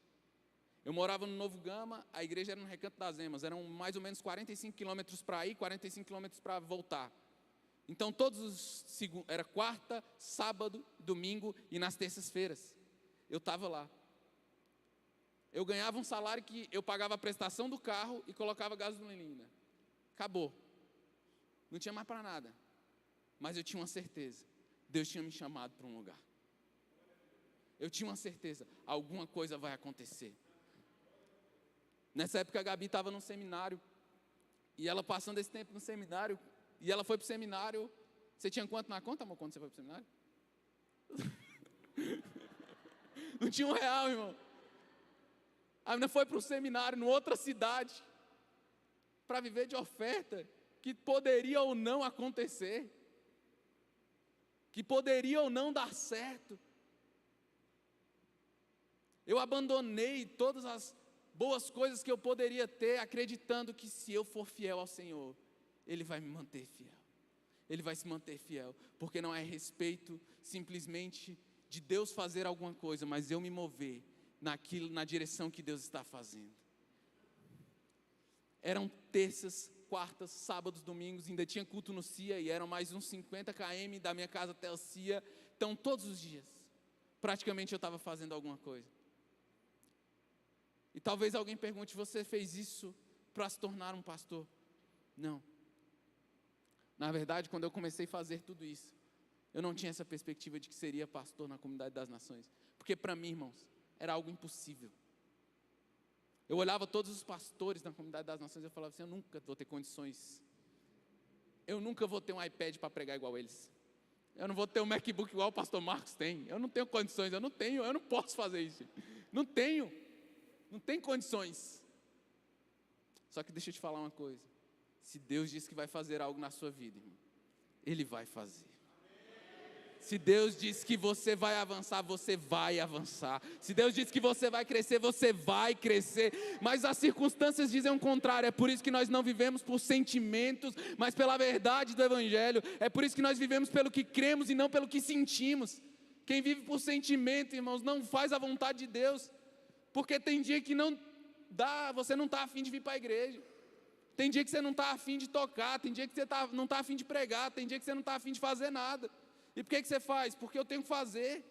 eu morava no Novo Gama, a igreja era no Recanto das Emas, eram mais ou menos 45 quilômetros para ir, 45 quilômetros para voltar. Então era quarta, sábado, domingo e nas terças-feiras, eu estava lá. Eu ganhava um salário que eu pagava a prestação do carro e colocava gasolina. Acabou. Não tinha mais para nada. Mas eu tinha uma certeza: Deus tinha me chamado para um lugar. Eu tinha uma certeza: alguma coisa vai acontecer. Nessa época a Gabi estava num seminário, e ela passando esse tempo no seminário, e ela foi para o seminário. Você tinha quanto na conta, amor, quando você foi para o seminário? Não tinha R$1, irmão. A menina foi para o seminário, em outra cidade, para viver de oferta, que poderia ou não acontecer, que poderia ou não dar certo. Eu abandonei todas as boas coisas que eu poderia ter, acreditando que se eu for fiel ao Senhor, Ele vai me manter fiel. Ele vai se manter fiel, porque não é a respeito simplesmente de Deus fazer alguma coisa, mas eu me mover na direção que Deus está fazendo. Eram terças, quartas, sábados, domingos, ainda tinha culto no CIA, e eram mais uns 50 km da minha casa até o CIA, então todos os dias, praticamente eu estava fazendo alguma coisa. E talvez alguém pergunte, você fez isso para se tornar um pastor? Não. Na verdade, quando eu comecei a fazer tudo isso, eu não tinha essa perspectiva de que seria pastor na comunidade das nações, porque para mim, irmãos, era algo impossível. Eu olhava todos os pastores na comunidade das nações e eu falava assim, eu nunca vou ter condições, eu nunca vou ter um iPad para pregar igual eles, eu não vou ter um MacBook igual o pastor Marcos tem, eu não tenho condições, eu não posso fazer isso, não tem condições. Só que deixa eu te falar uma coisa, se Deus diz que vai fazer algo na sua vida, irmão, Ele vai fazer. Se Deus diz que você vai avançar, você vai avançar. Se Deus diz que você vai crescer, você vai crescer. Mas as circunstâncias dizem o contrário. É por isso que nós não vivemos por sentimentos, mas pela verdade do Evangelho. É por isso que nós vivemos pelo que cremos e não pelo que sentimos. Quem vive por sentimento, irmãos, não faz a vontade de Deus. Porque tem dia que não dá, você não está afim de vir para a igreja. Tem dia que você não está afim de tocar. Tem dia que você não está afim de pregar. Tem dia que você não está afim de fazer nada. E por que você faz? Porque eu tenho que fazer.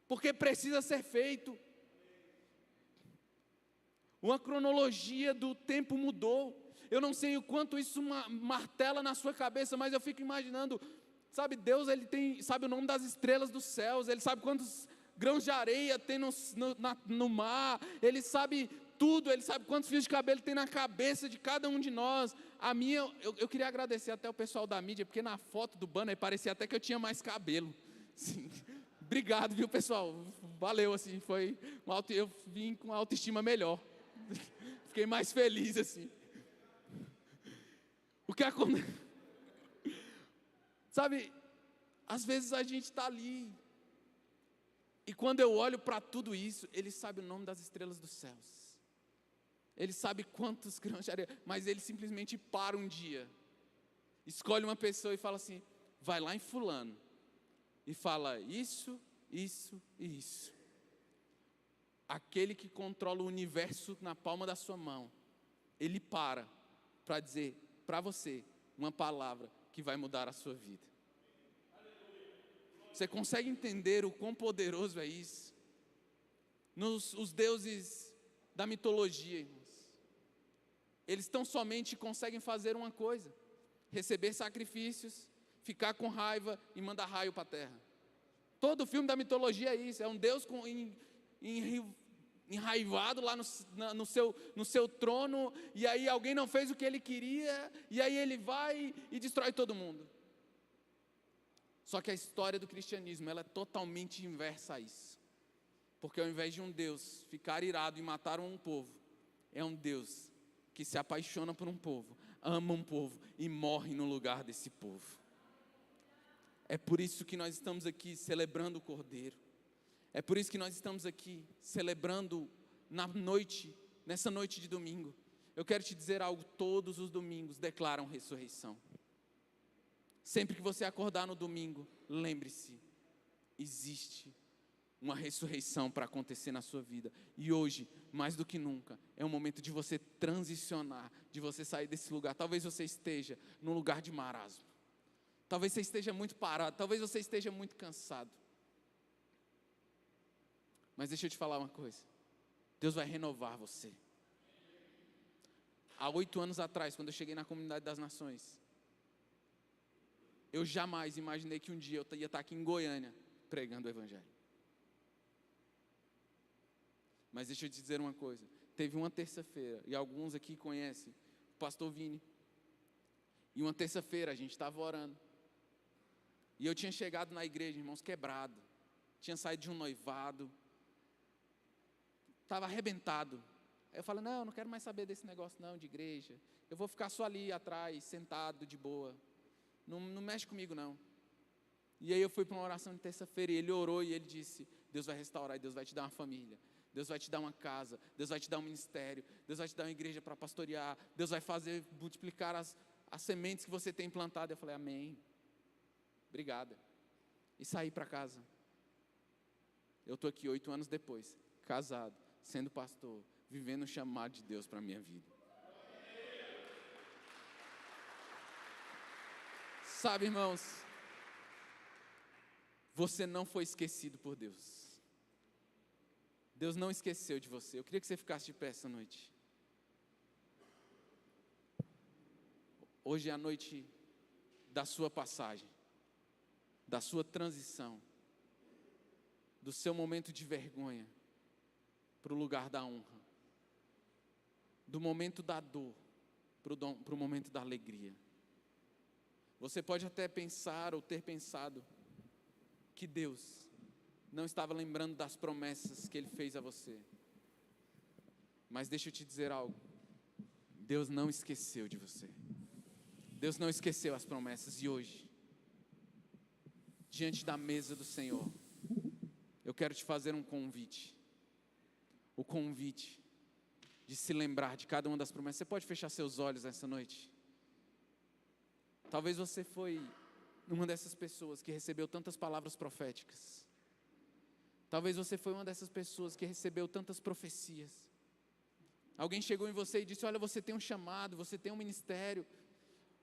Porque precisa ser feito. Uma cronologia do tempo mudou. Eu não sei o quanto isso martela na sua cabeça, mas eu fico imaginando, sabe, Deus, Ele sabe o nome das estrelas dos céus, Ele sabe quantos grãos de areia tem no mar, Ele sabe tudo, Ele sabe quantos fios de cabelo tem na cabeça de cada um de nós. A minha, eu queria agradecer até o pessoal da mídia, porque na foto do banner parecia até que eu tinha mais cabelo. Sim. Obrigado, viu, pessoal? Valeu, assim, eu vim com autoestima melhor. Fiquei mais feliz, assim. O que acontece? Sabe, às vezes a gente está ali, e quando eu olho para tudo isso, Ele sabe o nome das estrelas dos céus. Ele sabe quantos grãos de areia, mas Ele simplesmente para um dia, escolhe uma pessoa e fala assim, vai lá em fulano, e fala isso, isso e isso. Aquele que controla o universo na palma da sua mão, Ele para dizer para você uma palavra que vai mudar a sua vida. Você consegue entender o quão poderoso é isso? Os deuses da mitologia, irmãos, eles tão somente conseguem fazer uma coisa: receber sacrifícios, ficar com raiva e mandar raio para a terra. Todo filme da mitologia é isso, é um Deus enraivado lá no seu trono, e aí alguém não fez o que ele queria, e aí ele vai e destrói todo mundo. Só que a história do cristianismo, ela é totalmente inversa a isso. Porque ao invés de um Deus ficar irado e matar um povo, é um Deus que se apaixona por um povo, ama um povo e morre no lugar desse povo. É por isso que nós estamos aqui celebrando o Cordeiro. É por isso que nós estamos aqui celebrando nessa noite de domingo. Eu quero te dizer algo, todos os domingos declaram ressurreição. Sempre que você acordar no domingo, lembre-se, existe uma ressurreição para acontecer na sua vida. E hoje, mais do que nunca, é um momento de você transicionar, de você sair desse lugar. Talvez você esteja num lugar de marasmo. Talvez você esteja muito parado, talvez você esteja muito cansado. Mas deixa eu te falar uma coisa, Deus vai renovar você. Há 8 anos atrás, quando eu cheguei na comunidade das nações, eu jamais imaginei que um dia eu ia estar aqui em Goiânia, pregando o Evangelho. Mas deixa eu te dizer uma coisa, teve uma terça-feira, e alguns aqui conhecem, o pastor Vini, e uma terça-feira a gente estava orando, e eu tinha chegado na igreja, irmãos, quebrado, tinha saído de um noivado, estava arrebentado. Aí eu falei, não quero mais saber desse negócio não, de igreja, eu vou ficar só ali atrás, sentado, de boa, não mexe comigo não. E aí eu fui para uma oração de terça-feira, e ele orou, e ele disse, Deus vai restaurar, e Deus vai te dar uma família. Deus vai te dar uma casa, Deus vai te dar um ministério, Deus vai te dar uma igreja para pastorear, Deus vai fazer multiplicar as sementes que você tem plantado. Eu falei, amém, obrigada. E saí para casa. Eu estou aqui 8 anos depois, casado, sendo pastor, vivendo o chamado de Deus para a minha vida. Sabe, irmãos, você não foi esquecido por Deus. Deus não esqueceu de você. Eu queria que você ficasse de pé essa noite. Hoje é a noite da sua passagem, da sua transição, do seu momento de vergonha para o lugar da honra, do momento da dor para o momento da alegria. Você pode até pensar ou ter pensado que Deus não estava lembrando das promessas que Ele fez a você. Mas deixa eu te dizer algo. Deus não esqueceu de você. Deus não esqueceu as promessas. E hoje, diante da mesa do Senhor, eu quero te fazer um convite. O convite de se lembrar de cada uma das promessas. Você pode fechar seus olhos nessa noite? Talvez você foi uma dessas pessoas que recebeu tantas palavras proféticas. Talvez você foi uma dessas pessoas que recebeu tantas profecias. Alguém chegou em você e disse, olha, você tem um chamado, você tem um ministério.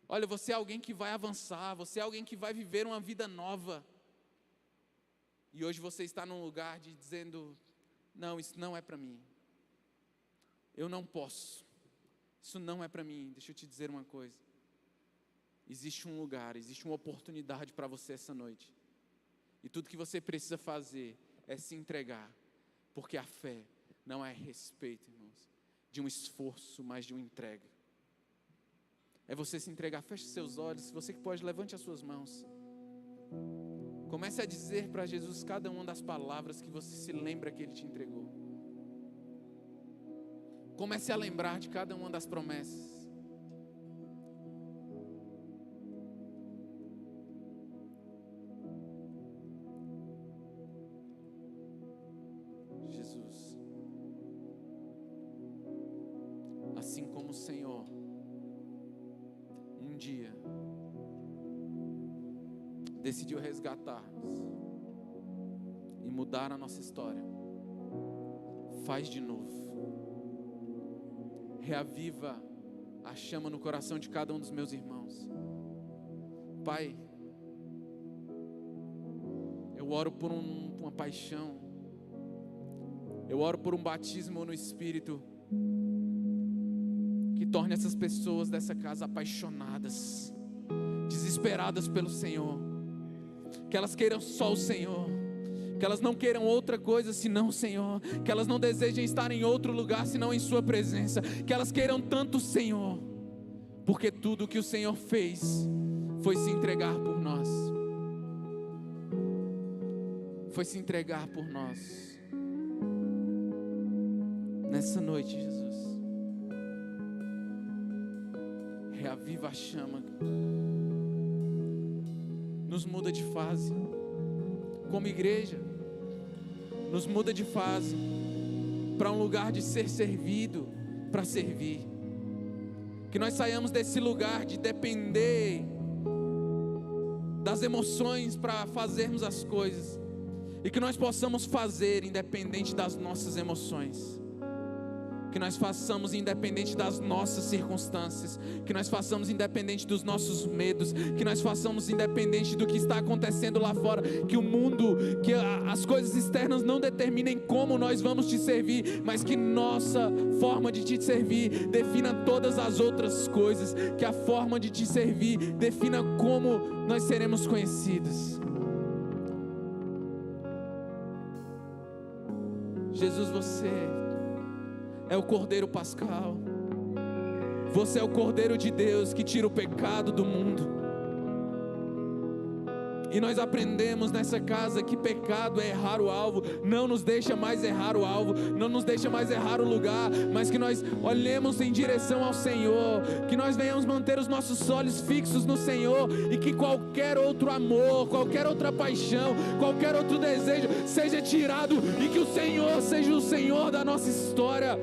Olha, você é alguém que vai avançar, você é alguém que vai viver uma vida nova. E hoje você está num lugar de dizendo, não, isso não é para mim. Eu não posso. Isso não é para mim. Deixa eu te dizer uma coisa. Existe um lugar, existe uma oportunidade para você essa noite. E tudo que você precisa fazer é se entregar, porque a fé não é respeito, irmãos, de um esforço, mas de uma entrega. É você se entregar. Feche seus olhos. Se você que pode, levante as suas mãos. Comece a dizer para Jesus cada uma das palavras que você se lembra que Ele te entregou. Comece a lembrar de cada uma das promessas. Assim como o Senhor, um dia, decidiu resgatar-nos e mudar a nossa história, faz de novo. Reaviva a chama no coração de cada um dos meus irmãos. Pai, eu oro por uma paixão, eu oro por um batismo no Espírito, que torne essas pessoas dessa casa apaixonadas, desesperadas pelo Senhor, que elas queiram só o Senhor, que elas não queiram outra coisa senão o Senhor, que elas não desejem estar em outro lugar senão em sua presença, que elas queiram tanto o Senhor, porque tudo que o Senhor fez foi se entregar por nós, foi se entregar por nós. Nessa noite, Jesus, reaviva a chama, nos muda de fase, como igreja, nos muda de fase, para um lugar de ser servido, para servir, que nós saiamos desse lugar de depender das emoções para fazermos as coisas, e que nós possamos fazer independente das nossas emoções, que nós façamos independente das nossas circunstâncias, que nós façamos independente dos nossos medos, que nós façamos independente do que está acontecendo lá fora, que o mundo, que as coisas externas não determinem como nós vamos te servir, mas que nossa forma de te servir defina todas as outras coisas, que a forma de te servir defina como nós seremos conhecidos. Jesus, você é o Cordeiro Pascal, você é o Cordeiro de Deus que tira o pecado do mundo. E nós aprendemos nessa casa que pecado é errar o alvo. Não nos deixa mais errar o alvo, não nos deixa mais errar o lugar, mas que nós olhemos em direção ao Senhor, que nós venhamos manter os nossos olhos fixos no Senhor, e que qualquer outro amor, qualquer outra paixão, qualquer outro desejo seja tirado, e que o Senhor seja o Senhor da nossa história.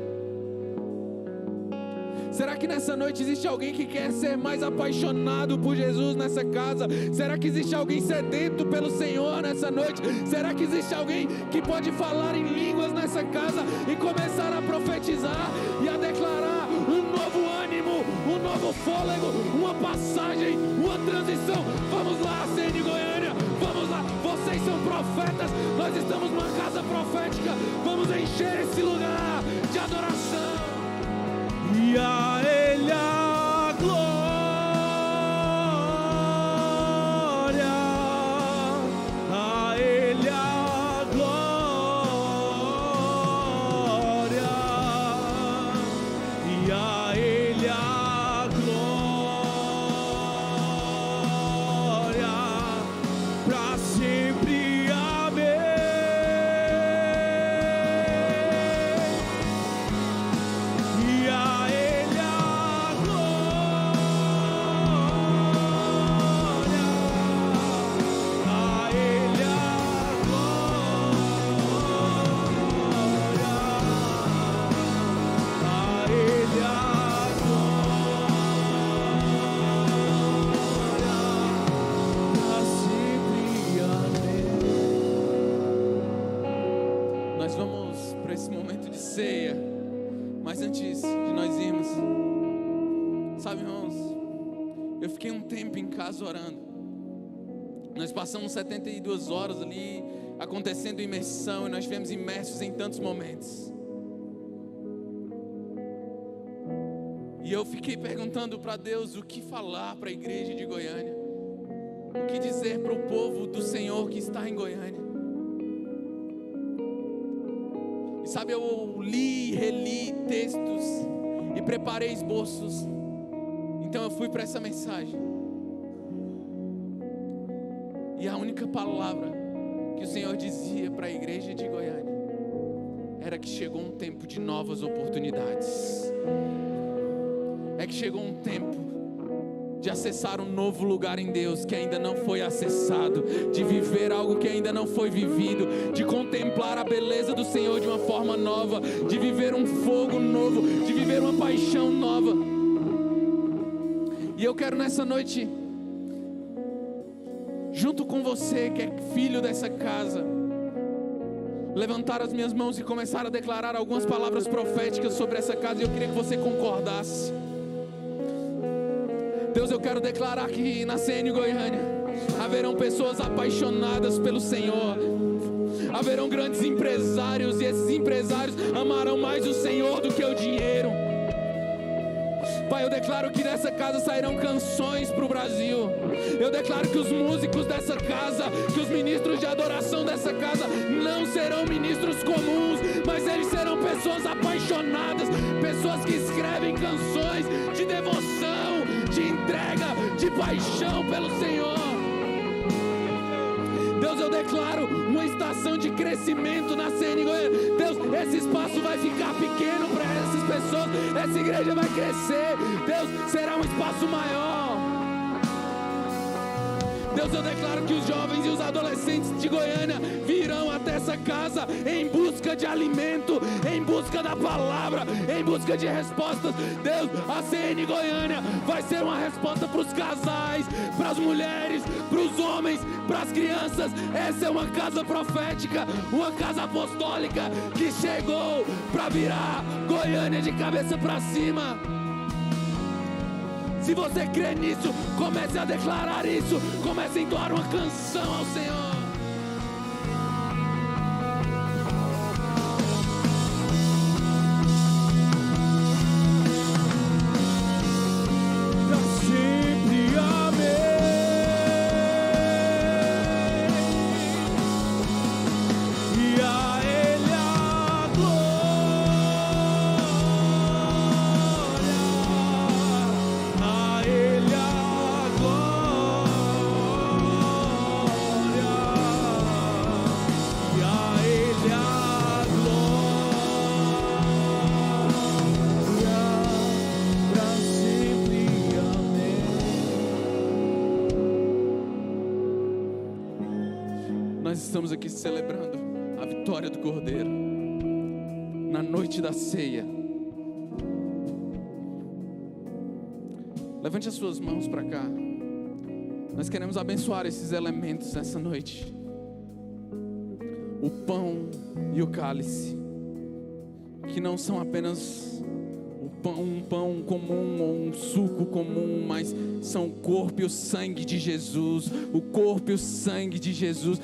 Será que nessa noite existe alguém que quer ser mais apaixonado por Jesus nessa casa? Será que existe alguém sedento pelo Senhor nessa noite? Será que existe alguém que pode falar em línguas nessa casa e começar a profetizar e a declarar um novo ânimo, um novo fôlego, uma passagem, uma transição? Vamos lá, CN Goiânia, vamos lá, vocês são profetas, nós estamos numa casa profética, vamos encher esse lugar de adoração. E a Ele a glória, a Ele a glória, e a Ele a glória, pra sempre, amém. E a ceia, mas antes de nós irmos, sabe, irmãos, eu fiquei um tempo em casa orando. Nós passamos 72 horas ali acontecendo imersão, e nós estivemos imersos em tantos momentos. E eu fiquei perguntando para Deus o que falar para a igreja de Goiânia, o que dizer para o povo do Senhor que está em Goiânia. Sabe, eu li e reli textos e preparei esboços. Então eu fui para essa mensagem. E a única palavra que o Senhor dizia para a igreja de Goiânia era que chegou um tempo de novas oportunidades. É que chegou um tempo de acessar um novo lugar em Deus que ainda não foi acessado, de viver algo que ainda não foi vivido, de contemplar a beleza do Senhor de uma forma nova, de viver um fogo novo, de viver uma paixão nova. E eu quero nessa noite, junto com você que é filho dessa casa, levantar as minhas mãos e começar a declarar algumas palavras proféticas sobre essa casa. E eu queria que você concordasse. Deus, eu quero declarar que na CN Goiânia haverão pessoas apaixonadas pelo Senhor, haverão grandes empresários, e esses empresários amarão mais o Senhor do que o dinheiro. Pai, eu declaro que nessa casa sairão canções para o Brasil. Eu declaro que os músicos dessa casa, que os ministros de adoração dessa casa não serão ministros comuns, mas eles serão pessoas apaixonadas, pessoas que escrevem canções de devoção, de entrega, de paixão pelo Senhor. Deus, eu declaro uma estação de crescimento na CN Goiânia. Deus, esse espaço vai ficar pequeno para essas pessoas, essa igreja vai crescer. Deus, será um espaço maior. Deus, eu declaro que os jovens e os adolescentes de Goiânia virão até essa casa em busca de alimento, em busca da palavra, em busca de respostas. Deus, a CN Goiânia vai ser uma resposta para os casais, para as mulheres, para os homens, para as crianças. Essa é uma casa profética, uma casa apostólica que chegou para virar Goiânia de cabeça para cima. Se você crê nisso, comece a declarar isso, comece a entoar uma canção ao Senhor. estamos aqui celebrando a vitória do Cordeiro na noite da ceia. Levante as suas mãos para cá. Nós queremos abençoar esses elementos nessa noite. O pão e o cálice, que não são apenas um pão comum ou um suco comum, mas são o corpo e o sangue de Jesus. O corpo e o sangue de Jesus.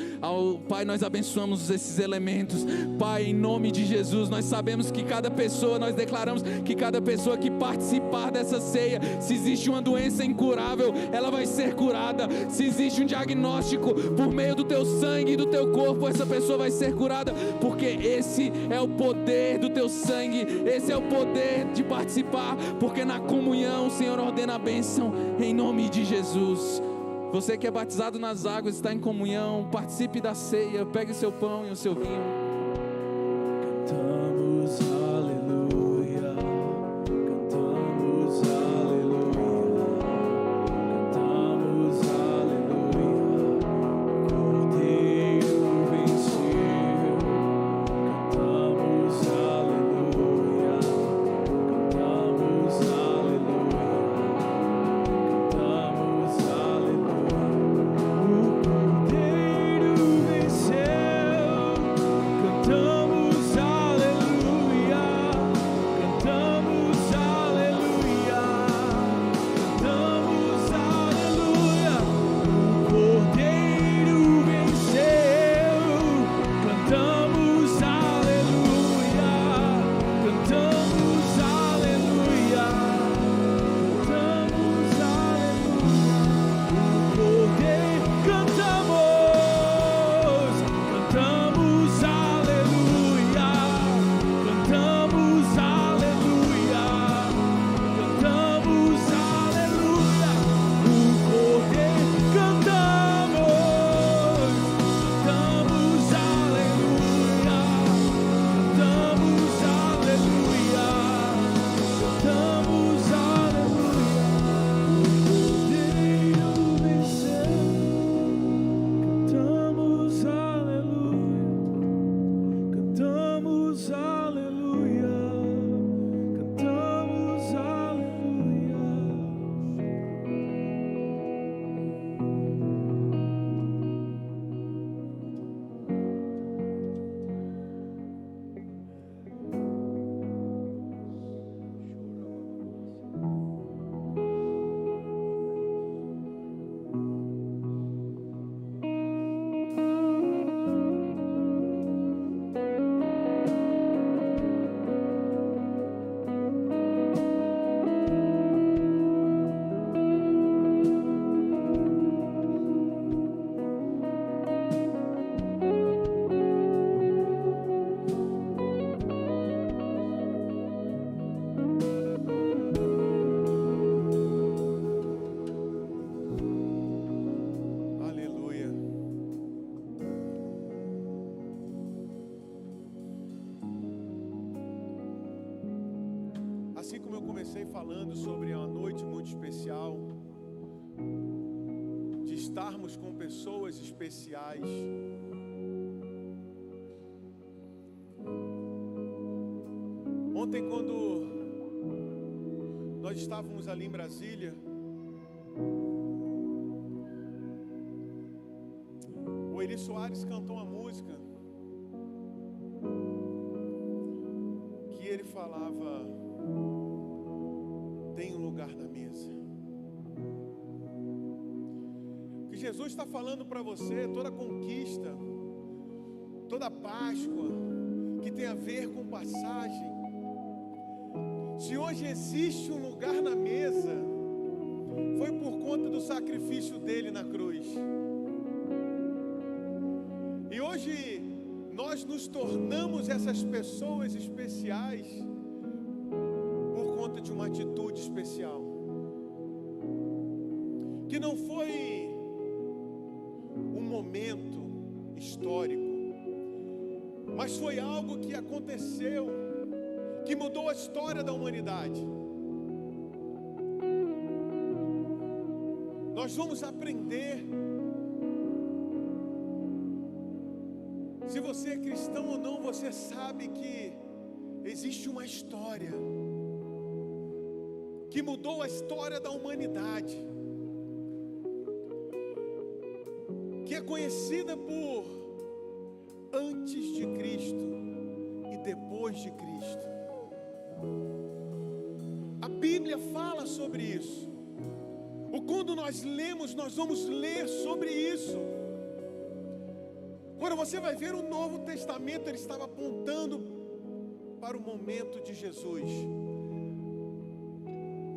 Pai, nós abençoamos esses elementos. Pai, em nome de Jesus, nós sabemos que cada pessoa, nós declaramos que cada pessoa que participar dessa ceia, se existe uma doença incurável, ela vai ser curada. Se existe um diagnóstico, por meio do teu sangue e do teu corpo, essa pessoa vai ser curada, porque esse é o poder do teu sangue, esse é o poder de participar, porque na comunhão o Senhor ordena a bênção, em nome de Jesus. Você que é batizado nas águas, está em comunhão, participe da ceia, pegue o seu pão e o seu vinho. Cantamos aleluia, cantamos aleluia, cantamos aleluia, o Cordeiro venceu. Cantamos aleluia, cantamos aleluia, cantamos aleluia, o Cordeiro venceu. Cantamos aleluia, cantamos aleluia, cantamos aleluia, o Cordeiro venceu. Cantamos aleluia, cantamos aleluia, cantamos aleluia, o Cordeiro. Cantamos aleluia, cantamos aleluia, cantamos aleluia, o Cordeiro. Cantamos aleluia, cantamos aleluia, cantamos aleluia, o Cordeiro venceu. Cantamos aleluia, cantamos aleluia, cantamos aleluia. Aleluia. Assim como eu comecei falando sobre uma noite muito especial, de estarmos com pessoas especiais, ontem, quando nós estávamos ali em Brasília, o Eri Soares cantou uma música que ele falava: tem um lugar na mesa. O que Jesus está falando para você, toda conquista, toda Páscoa que tem a ver com passagem, se hoje existe um lugar na mesa, foi por conta do sacrifício dele na cruz. E hoje nós nos tornamos essas pessoas especiais por conta de uma atitude especial, que não foi um momento histórico, mas foi algo que aconteceu, que mudou a história da humanidade. Nós vamos aprender Se você é cristão ou não, você sabe que existe uma história que mudou a história da humanidade, que é conhecida por antes de Cristo e depois de Cristo. A Bíblia fala sobre isso. Quando nós lemos, nós vamos ler sobre isso. Quando você vai ver o Novo Testamento, ele estava apontando para o momento de Jesus.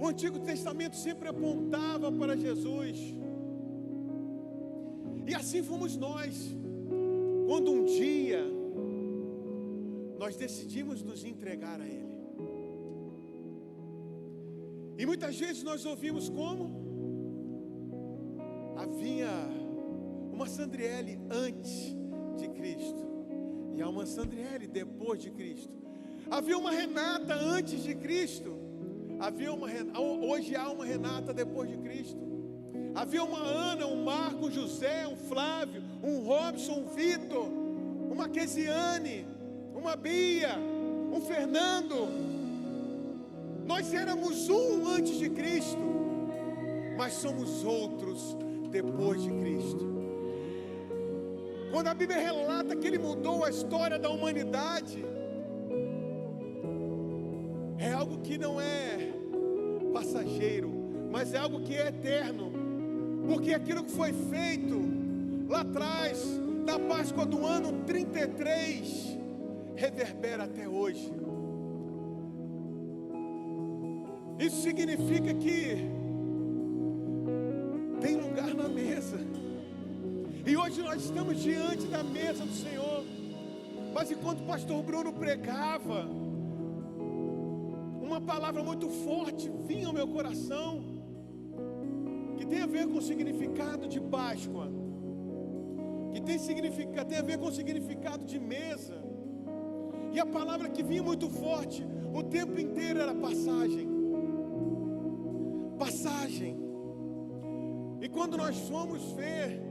O Antigo Testamento sempre apontava para Jesus. E assim fomos nós. Quando um dia nós decidimos nos entregar a Ele. E muitas vezes nós ouvimos como? Havia uma Sandriele antes de Cristo e há uma Sandriele depois de Cristo. Havia uma Renata antes de Cristo. Hoje há uma Renata depois de Cristo. Havia uma Ana, um Marco, um José, um Flávio, um Robson, um Vitor, uma Quesiane, uma Bia, um Fernando. Nós éramos um antes de Cristo, mas somos outros depois de Cristo. Quando a Bíblia relata que Ele mudou a história da humanidade, é algo que não é passageiro, mas é algo que é eterno, porque aquilo que foi feito lá atrás, na Páscoa do ano 33, reverbera até hoje. Isso significa que tem lugar na mesa. E hoje nós estamos diante da mesa do Senhor. Mas enquanto o pastor Bruno pregava, uma palavra muito forte vinha ao meu coração, que tem a ver com o significado de Páscoa, que tem a ver com o significado de mesa. E a palavra que vinha muito forte o tempo inteiro era passagem. Passagem. E quando nós fomos ver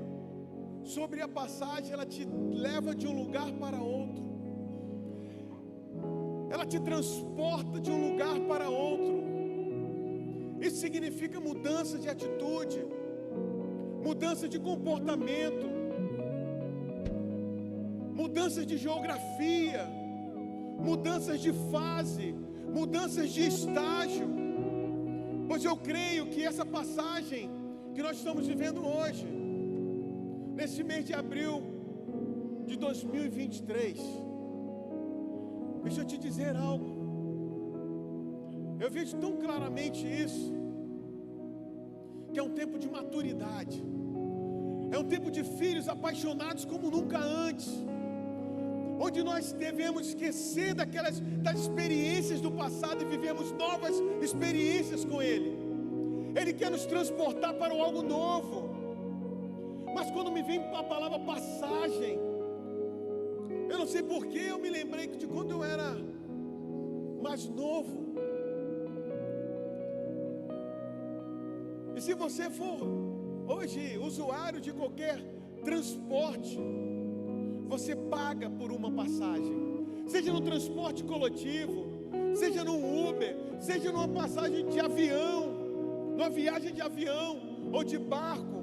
sobre a passagem, ela te leva de um lugar para outro. Ela te transporta de um lugar para outro. Isso significa mudança de atitude, mudança de comportamento, mudanças de geografia, mudanças de fase, mudanças de estágio. Pois eu creio que essa passagem que nós estamos vivendo hoje, nesse mês de abril de 2023, deixa eu te dizer algo. Eu vejo tão claramente isso, que é um tempo de maturidade, é um tempo de filhos apaixonados como nunca antes, onde nós devemos esquecer das experiências do passado e vivemos novas experiências com Ele. Ele quer nos transportar para algo novo. Mas quando me vem a palavra passagem, eu não sei porquê, eu me lembrei de quando eu era mais novo. E se você for hoje usuário de qualquer transporte, você paga por uma passagem, seja no transporte coletivo, seja no Uber, seja numa passagem de avião, numa viagem de avião ou de barco.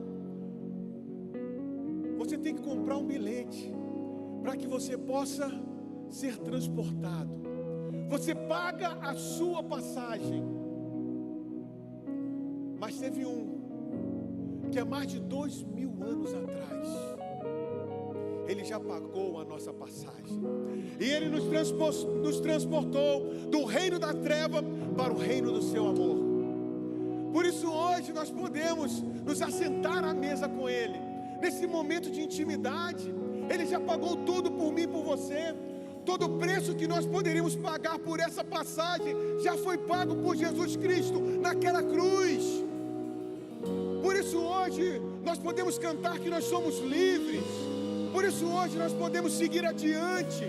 Você tem que comprar um bilhete para que você possa ser transportado. Você paga a sua passagem. Mas teve que há mais de 2000 anos atrás, Ele já pagou a nossa passagem. E Ele nos transportou do reino da treva para o reino do seu amor. Por isso hoje nós podemos nos assentar à mesa com Ele. Nesse momento de intimidade, Ele já pagou tudo por mim e por você. Todo o preço que nós poderíamos pagar por essa passagem já foi pago por Jesus Cristo naquela cruz. Por isso hoje nós podemos cantar que nós somos livres. Por isso hoje nós podemos seguir adiante.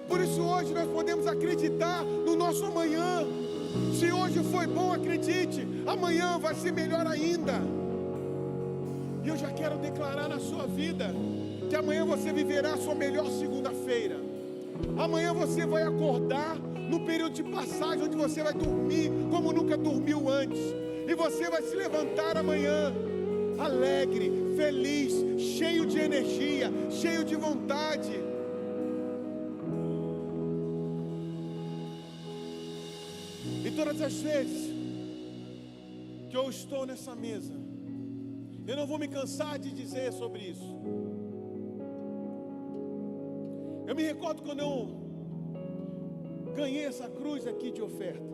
Por isso hoje nós podemos acreditar no nosso amanhã. Se hoje foi bom, acredite, amanhã vai ser melhor ainda. E eu já quero declarar na sua vida que amanhã você viverá a sua melhor segunda-feira. Amanhã você vai acordar no período de passagem, onde você vai dormir como nunca dormiu antes. E você vai se levantar amanhã alegre, feliz, cheio de energia, cheio de vontade. E todas as vezes que eu estou nessa mesa, eu não vou me cansar de dizer sobre isso. Eu me recordo quando eu ganhei essa cruz aqui de oferta.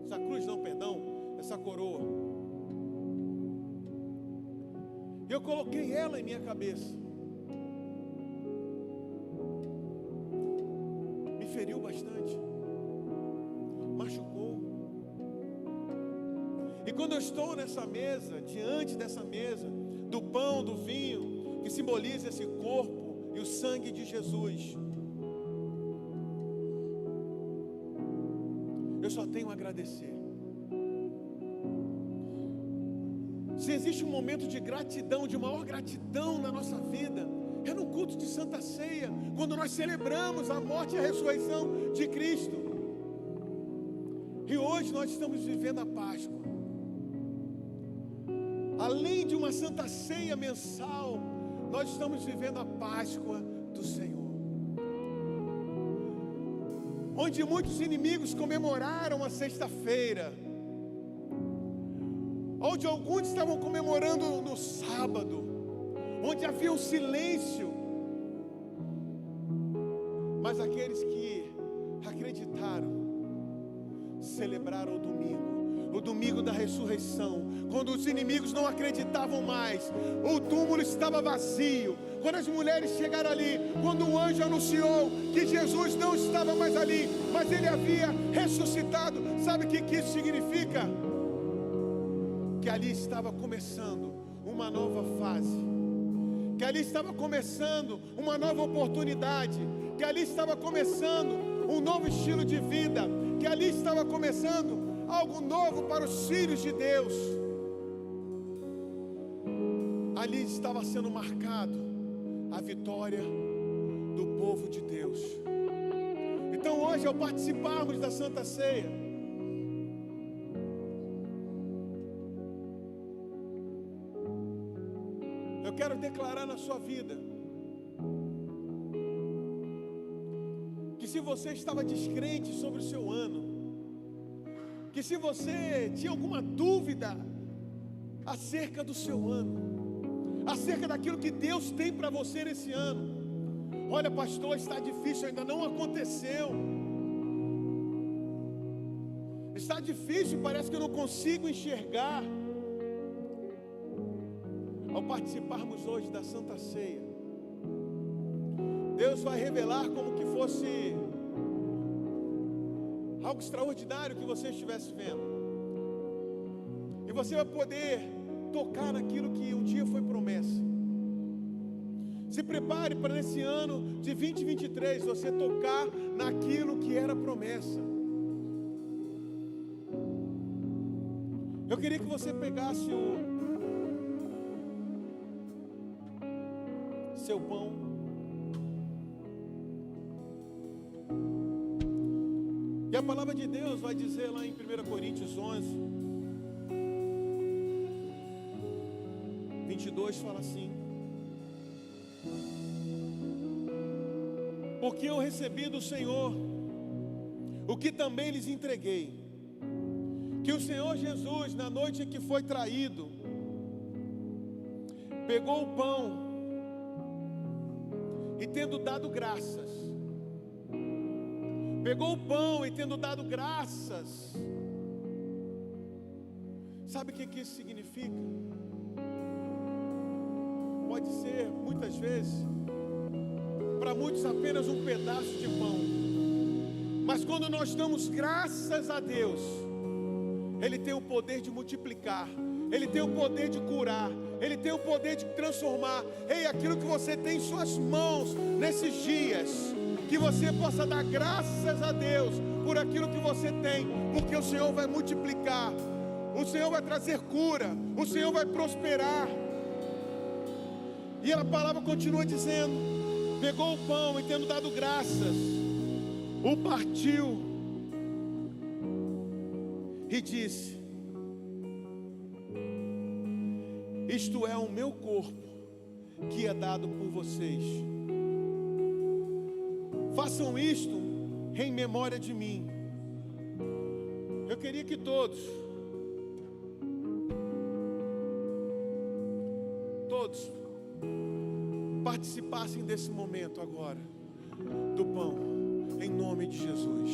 Essa cruz não, perdão, essa coroa. Eu coloquei ela em minha cabeça. Me feriu bastante. Machucou. E quando eu estou nessa mesa, diante dessa mesa, do pão, do vinho, que simboliza esse corpo e o sangue de Jesus, eu só tenho a agradecer. Se existe um momento de gratidão, de maior gratidão na nossa vida, é no culto de Santa Ceia, quando nós celebramos a morte e a ressurreição de Cristo. E hoje nós estamos vivendo a Páscoa. Além de uma Santa Ceia mensal, nós estamos vivendo a Páscoa do Senhor, onde muitos inimigos comemoraram a sexta-feira, onde alguns estavam comemorando no sábado, onde havia um silêncio, mas aqueles que acreditaram celebraram o domingo da ressurreição, quando os inimigos não acreditavam mais, o túmulo estava vazio, quando as mulheres chegaram ali, quando o anjo anunciou que Jesus não estava mais ali, mas ele havia ressuscitado. Sabe o que isso significa? Que ali estava começando uma nova fase, que ali estava começando uma nova oportunidade, que ali estava começando um novo estilo de vida, que ali estava começando algo novo para os filhos de Deus. Ali estava sendo marcado a vitória do povo de Deus. Então hoje, ao participarmos da Santa Ceia, eu quero declarar na sua vida que se você estava descrente sobre o seu ano, que se você tinha alguma dúvida acerca do seu ano, acerca daquilo que Deus tem para você nesse ano, olha, pastor, está difícil, ainda não aconteceu, está difícil, parece que eu não consigo enxergar. Ao participarmos hoje da Santa Ceia, Deus vai revelar como que fosse algo extraordinário que você estivesse vendo, e você vai poder tocar naquilo que um dia foi promessa. Se prepare para nesse ano de 2023 você tocar naquilo que era promessa. Eu queria que você pegasse o seu pão, e a palavra de Deus vai dizer lá em 1 Coríntios 11, 22, fala assim: porque eu recebi do Senhor o que também lhes entreguei, que o Senhor Jesus, na noite em que foi traído, pegou o pão e tendo dado graças, sabe o que isso significa? Pode ser, muitas vezes, para muitos apenas um pedaço de pão, mas quando nós damos graças a Deus, Ele tem o poder de multiplicar, Ele tem o poder de curar, Ele tem o poder de transformar. Ei, aquilo que você tem em suas mãos nesses dias, que você possa dar graças a Deus por aquilo que você tem, porque o Senhor vai multiplicar, o Senhor vai trazer cura, o Senhor vai prosperar. E a palavra continua dizendo: pegou o pão e tendo dado graças, o partiu e disse: isto é o meu corpo que é dado por vocês. Façam isto em memória de mim. Eu queria que todos participassem desse momento agora, do pão, em nome de Jesus.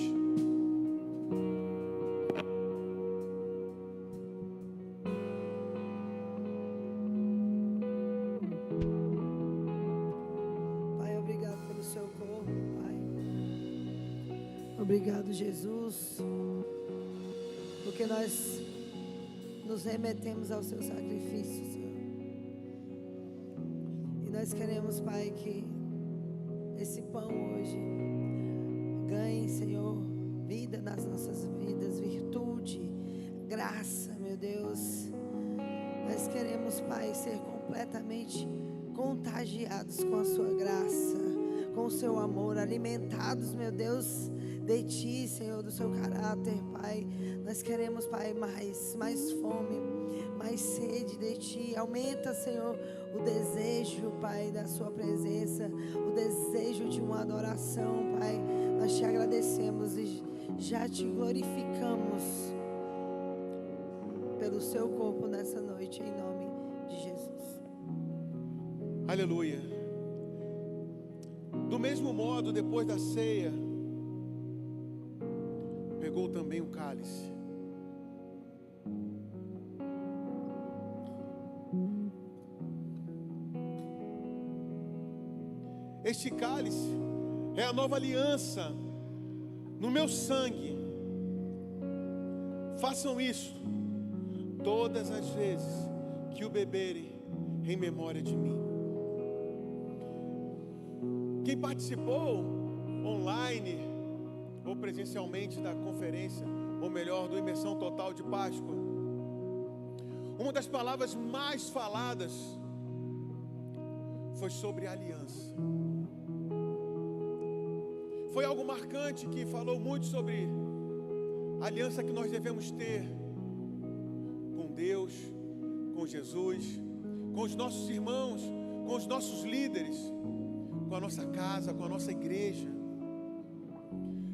Pai, obrigado pelo seu corpo, Pai. Obrigado, Jesus, porque nós nos remetemos ao seu sacrifício, Senhor. E nós queremos, Pai, que esse pão hoje ganhe, Senhor, vida nas nossas vidas, virtude, graça, meu Deus. Nós queremos, Pai, ser completamente contagiados com a sua graça, com o seu amor, alimentados, meu Deus, de Ti, Senhor, do seu caráter, Pai. Nós queremos, Pai, mais fome, mais sede de Ti. Aumenta, Senhor, o desejo, Pai, da Sua presença, o desejo de uma adoração, Pai. Nós Te agradecemos e já Te glorificamos pelo Seu corpo nessa noite, em nome de Jesus. Aleluia. Do mesmo modo, depois da ceia, pegou também o cálice. Este cálice é a nova aliança no meu sangue. Façam isso todas as vezes que o beberem em memória de mim. Quem participou online ou presencialmente da conferência, ou melhor, do Imersão Total de Páscoa, uma das palavras mais faladas foi sobre aliança. Foi algo marcante que falou muito sobre a aliança que nós devemos ter com Deus, com Jesus, com os nossos irmãos, com os nossos líderes, com a nossa casa, com a nossa igreja.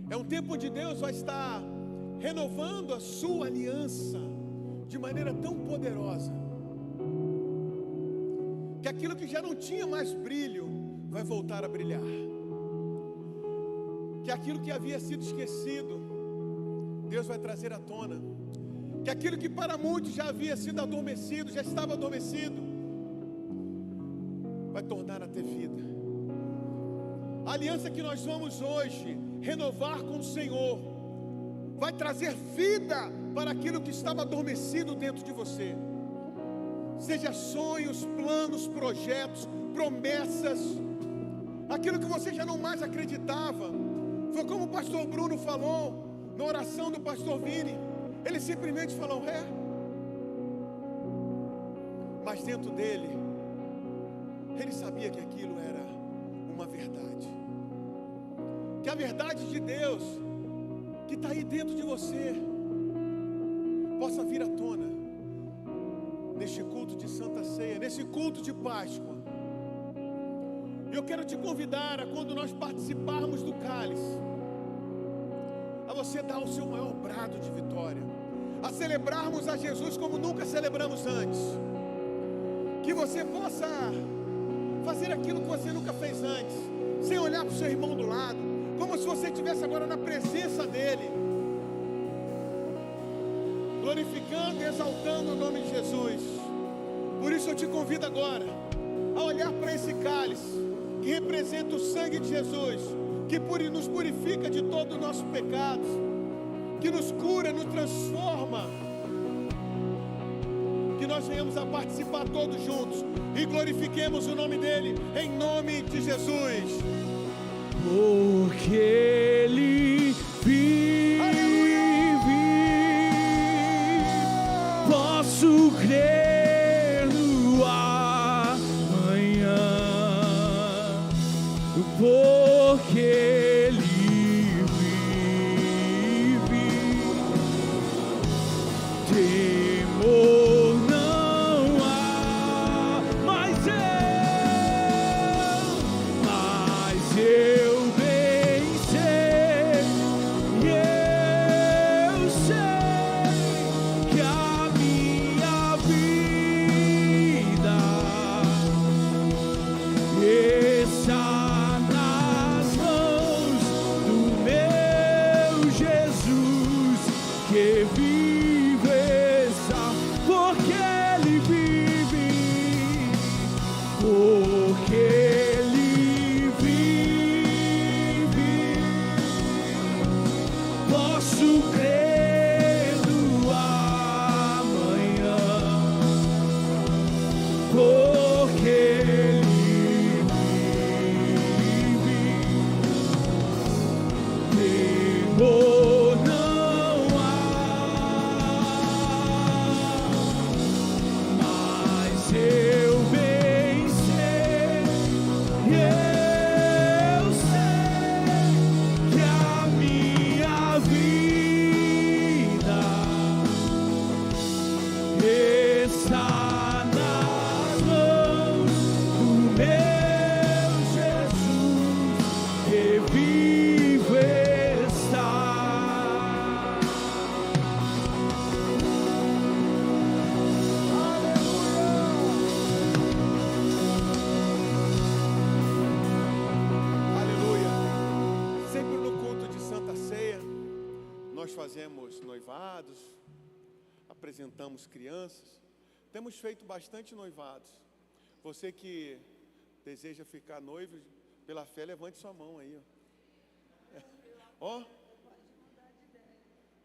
É um tempo onde Deus vai estar renovando a sua aliança de maneira tão poderosa, que aquilo que já não tinha mais brilho vai voltar a brilhar, que aquilo que havia sido esquecido, Deus vai trazer à tona, que aquilo que para muitos já havia sido adormecido, já estava adormecido, vai tornar a ter vida. A aliança que nós vamos hoje renovar com o Senhor vai trazer vida para aquilo que estava adormecido dentro de você, seja sonhos, planos, projetos, promessas, aquilo que você já não mais acreditava. Foi como o pastor Bruno falou na oração do pastor Vini, ele simplesmente falou: mas dentro dele, ele sabia que aquilo era uma verdade, que a verdade de Deus que está aí dentro de você possa vir à tona neste culto de Santa Ceia, nesse culto de Páscoa. E eu quero te convidar a, quando nós participarmos do cálice, a você dar o seu maior brado de vitória, a celebrarmos a Jesus como nunca celebramos antes, que você possa fazer aquilo que você nunca fez antes, sem olhar para o seu irmão do lado, como se você estivesse agora na presença dele, glorificando e exaltando o nome de Jesus. Por isso eu te convido agora a olhar para esse cálice que representa o sangue de Jesus, que nos purifica de todo o nosso pecado, que nos cura, nos transforma, que nós venhamos a participar todos juntos e glorifiquemos o nome dele, em nome de Jesus. Porque Ele vive, posso crer no amanhã. temor não há, mas eu bem sei, e eu sei que a minha vida está nas mãos do meu Jesus, que vive está, porque Ele vive, porque Ele vive. Posso crer no amanhã, porque Ele vive. Temor não há, mas eu bem sei, e eu sei que a minha vida está nas mãos do meu Jesus, que vive está. Aleluia. Sempre no culto de Santa Ceia, nós fazemos noivados, apresentamos crianças. Temos feito bastante noivados. Você que deseja ficar noivo, pela fé, levante sua mão aí, ó. Ó,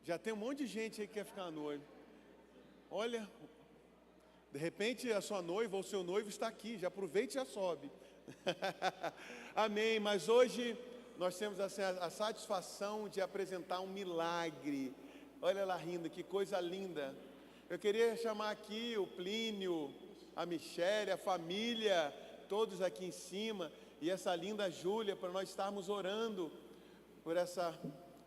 já tem um monte de gente aí que quer ficar noivo. Olha, de repente a sua noiva ou o seu noivo está aqui, já aproveite e já sobe. Amém, mas hoje nós temos assim, a satisfação de apresentar um milagre. Olha ela rindo, que coisa linda. Eu queria chamar aqui o Plínio, a Michele, a família, todos aqui em cima, e essa linda Júlia, para nós estarmos orando por essa,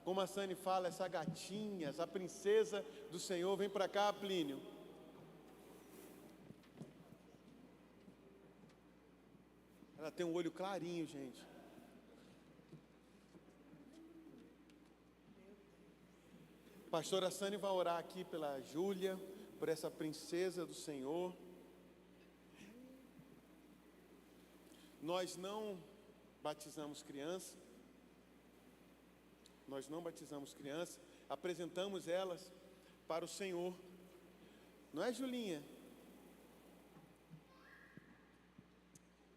como a Sani fala, essa gatinha, essa princesa do Senhor. Vem para cá, Plínio. Ela tem um olho clarinho, gente. Pastora Sani vai orar aqui pela Júlia, por essa princesa do Senhor. Nós não batizamos criança. Nós não batizamos criança. Apresentamos elas para o Senhor. Não é, Julinha?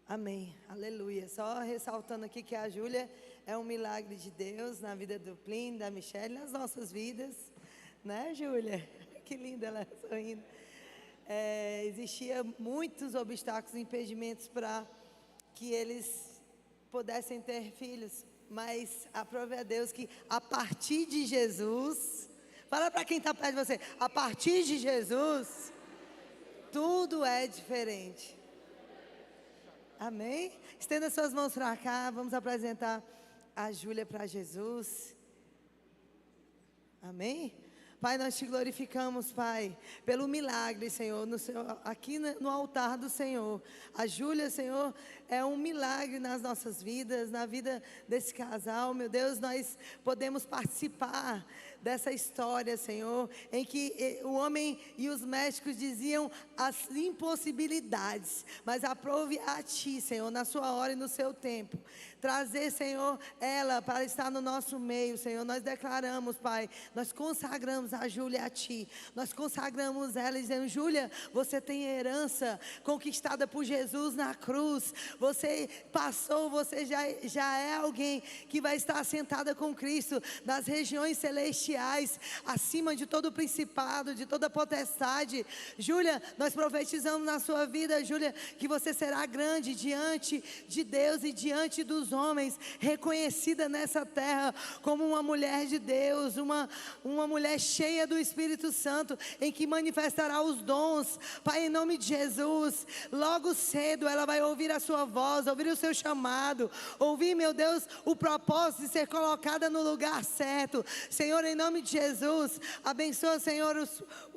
Amém, aleluia. Só ressaltando aqui que a Júlia é um milagre de Deus na vida do Plínio, da Michele, nas nossas vidas, né, Júlia? Que linda ela sorrindo. Existia muitos obstáculos e impedimentos para que eles pudessem ter filhos, mas aprove a Deus que a partir de Jesus, fala para quem está perto de você, a partir de Jesus, tudo é diferente. Amém? Estenda suas mãos para cá, vamos apresentar a Júlia para Jesus. Amém? Pai, nós te glorificamos, Pai, pelo milagre, Senhor, aqui no altar do Senhor. A Júlia, Senhor, é um milagre nas nossas vidas, na vida desse casal. Meu Deus, nós podemos participar dessa história, Senhor, em que o homem e os médicos diziam as impossibilidades, mas aprove a Ti, Senhor, na sua hora e no seu tempo. Trazer, Senhor, ela para estar no nosso meio, Senhor. Nós declaramos, Pai, nós consagramos a Júlia a Ti. Nós consagramos ela dizendo: Júlia, você tem herança conquistada por Jesus na cruz. Você passou, você já é alguém que vai estar sentada com Cristo nas regiões celestiais, acima de todo principado, de toda potestade. Júlia, nós profetizamos na sua vida, Júlia, que você será grande diante de Deus e diante dos homens, reconhecida nessa terra como uma mulher de Deus, uma mulher cheia do Espírito Santo, em que manifestará os dons. Pai, em nome de Jesus, logo cedo ela vai ouvir a sua voz, ouvir o seu chamado, ouvir, meu Deus, o propósito de ser colocada no lugar certo. Senhor, em nome de Jesus. Abençoa, Senhor,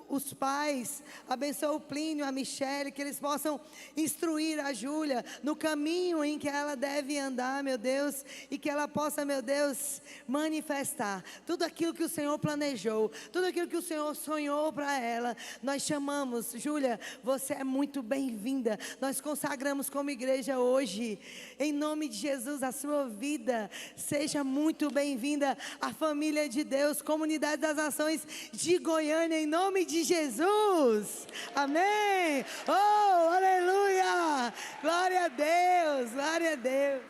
os pais, abençoa o Plínio, a Michele, que eles possam instruir a Júlia no caminho em que ela deve andar, meu Deus, e que ela possa, meu Deus, manifestar tudo aquilo que o Senhor planejou, tudo aquilo que o Senhor sonhou para ela. Nós chamamos, Júlia, você é muito bem-vinda. Nós consagramos como igreja hoje, em nome de Jesus, a sua vida. Seja muito bem-vinda à família de Deus, Comunidade das Nações de Goiânia, em nome de Jesus. Amém. Oh, aleluia. Glória a Deus, glória a Deus.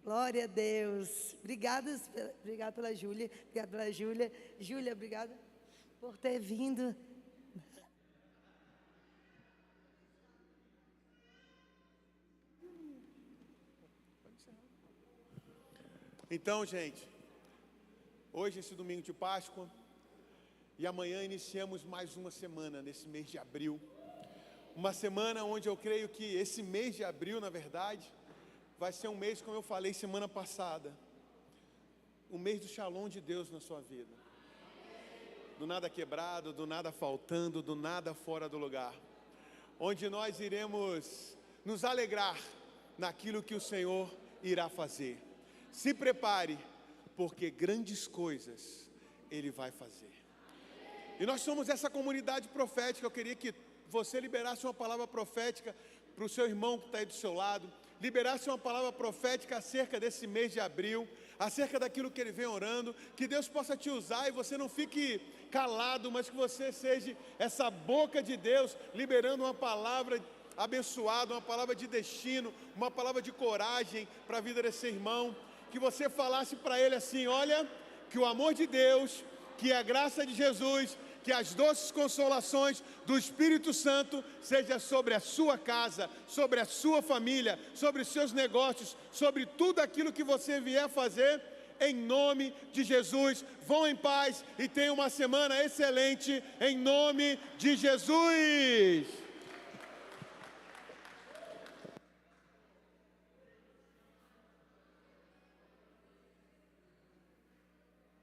Glória a Deus. Obrigada pela Júlia. Obrigada pela Júlia. Júlia, obrigada por ter vindo. Então, gente, hoje esse domingo de Páscoa e amanhã iniciamos mais uma semana nesse mês de abril. Uma semana onde eu creio que esse mês de abril, na verdade, vai ser um mês, como eu falei semana passada, um mês do Shalom de Deus na sua vida. Do nada quebrado, do nada faltando, do nada fora do lugar. Onde nós iremos nos alegrar naquilo que o Senhor irá fazer. Se prepare, porque grandes coisas Ele vai fazer. E nós somos essa comunidade profética. Eu queria que você liberasse uma palavra profética para o seu irmão que está aí do seu lado. Liberasse uma palavra profética acerca desse mês de abril, acerca daquilo que Ele vem orando. Que Deus possa te usar e você não fique calado, mas que você seja essa boca de Deus, liberando uma palavra abençoada, uma palavra de destino, uma palavra de coragem para a vida desse irmão. Que você falasse para ele assim: olha, que o amor de Deus, que a graça de Jesus, que as doces consolações do Espírito Santo seja sobre a sua casa, sobre a sua família, sobre os seus negócios, sobre tudo aquilo que você vier fazer, em nome de Jesus. Vão em paz e tenham uma semana excelente, em nome de Jesus.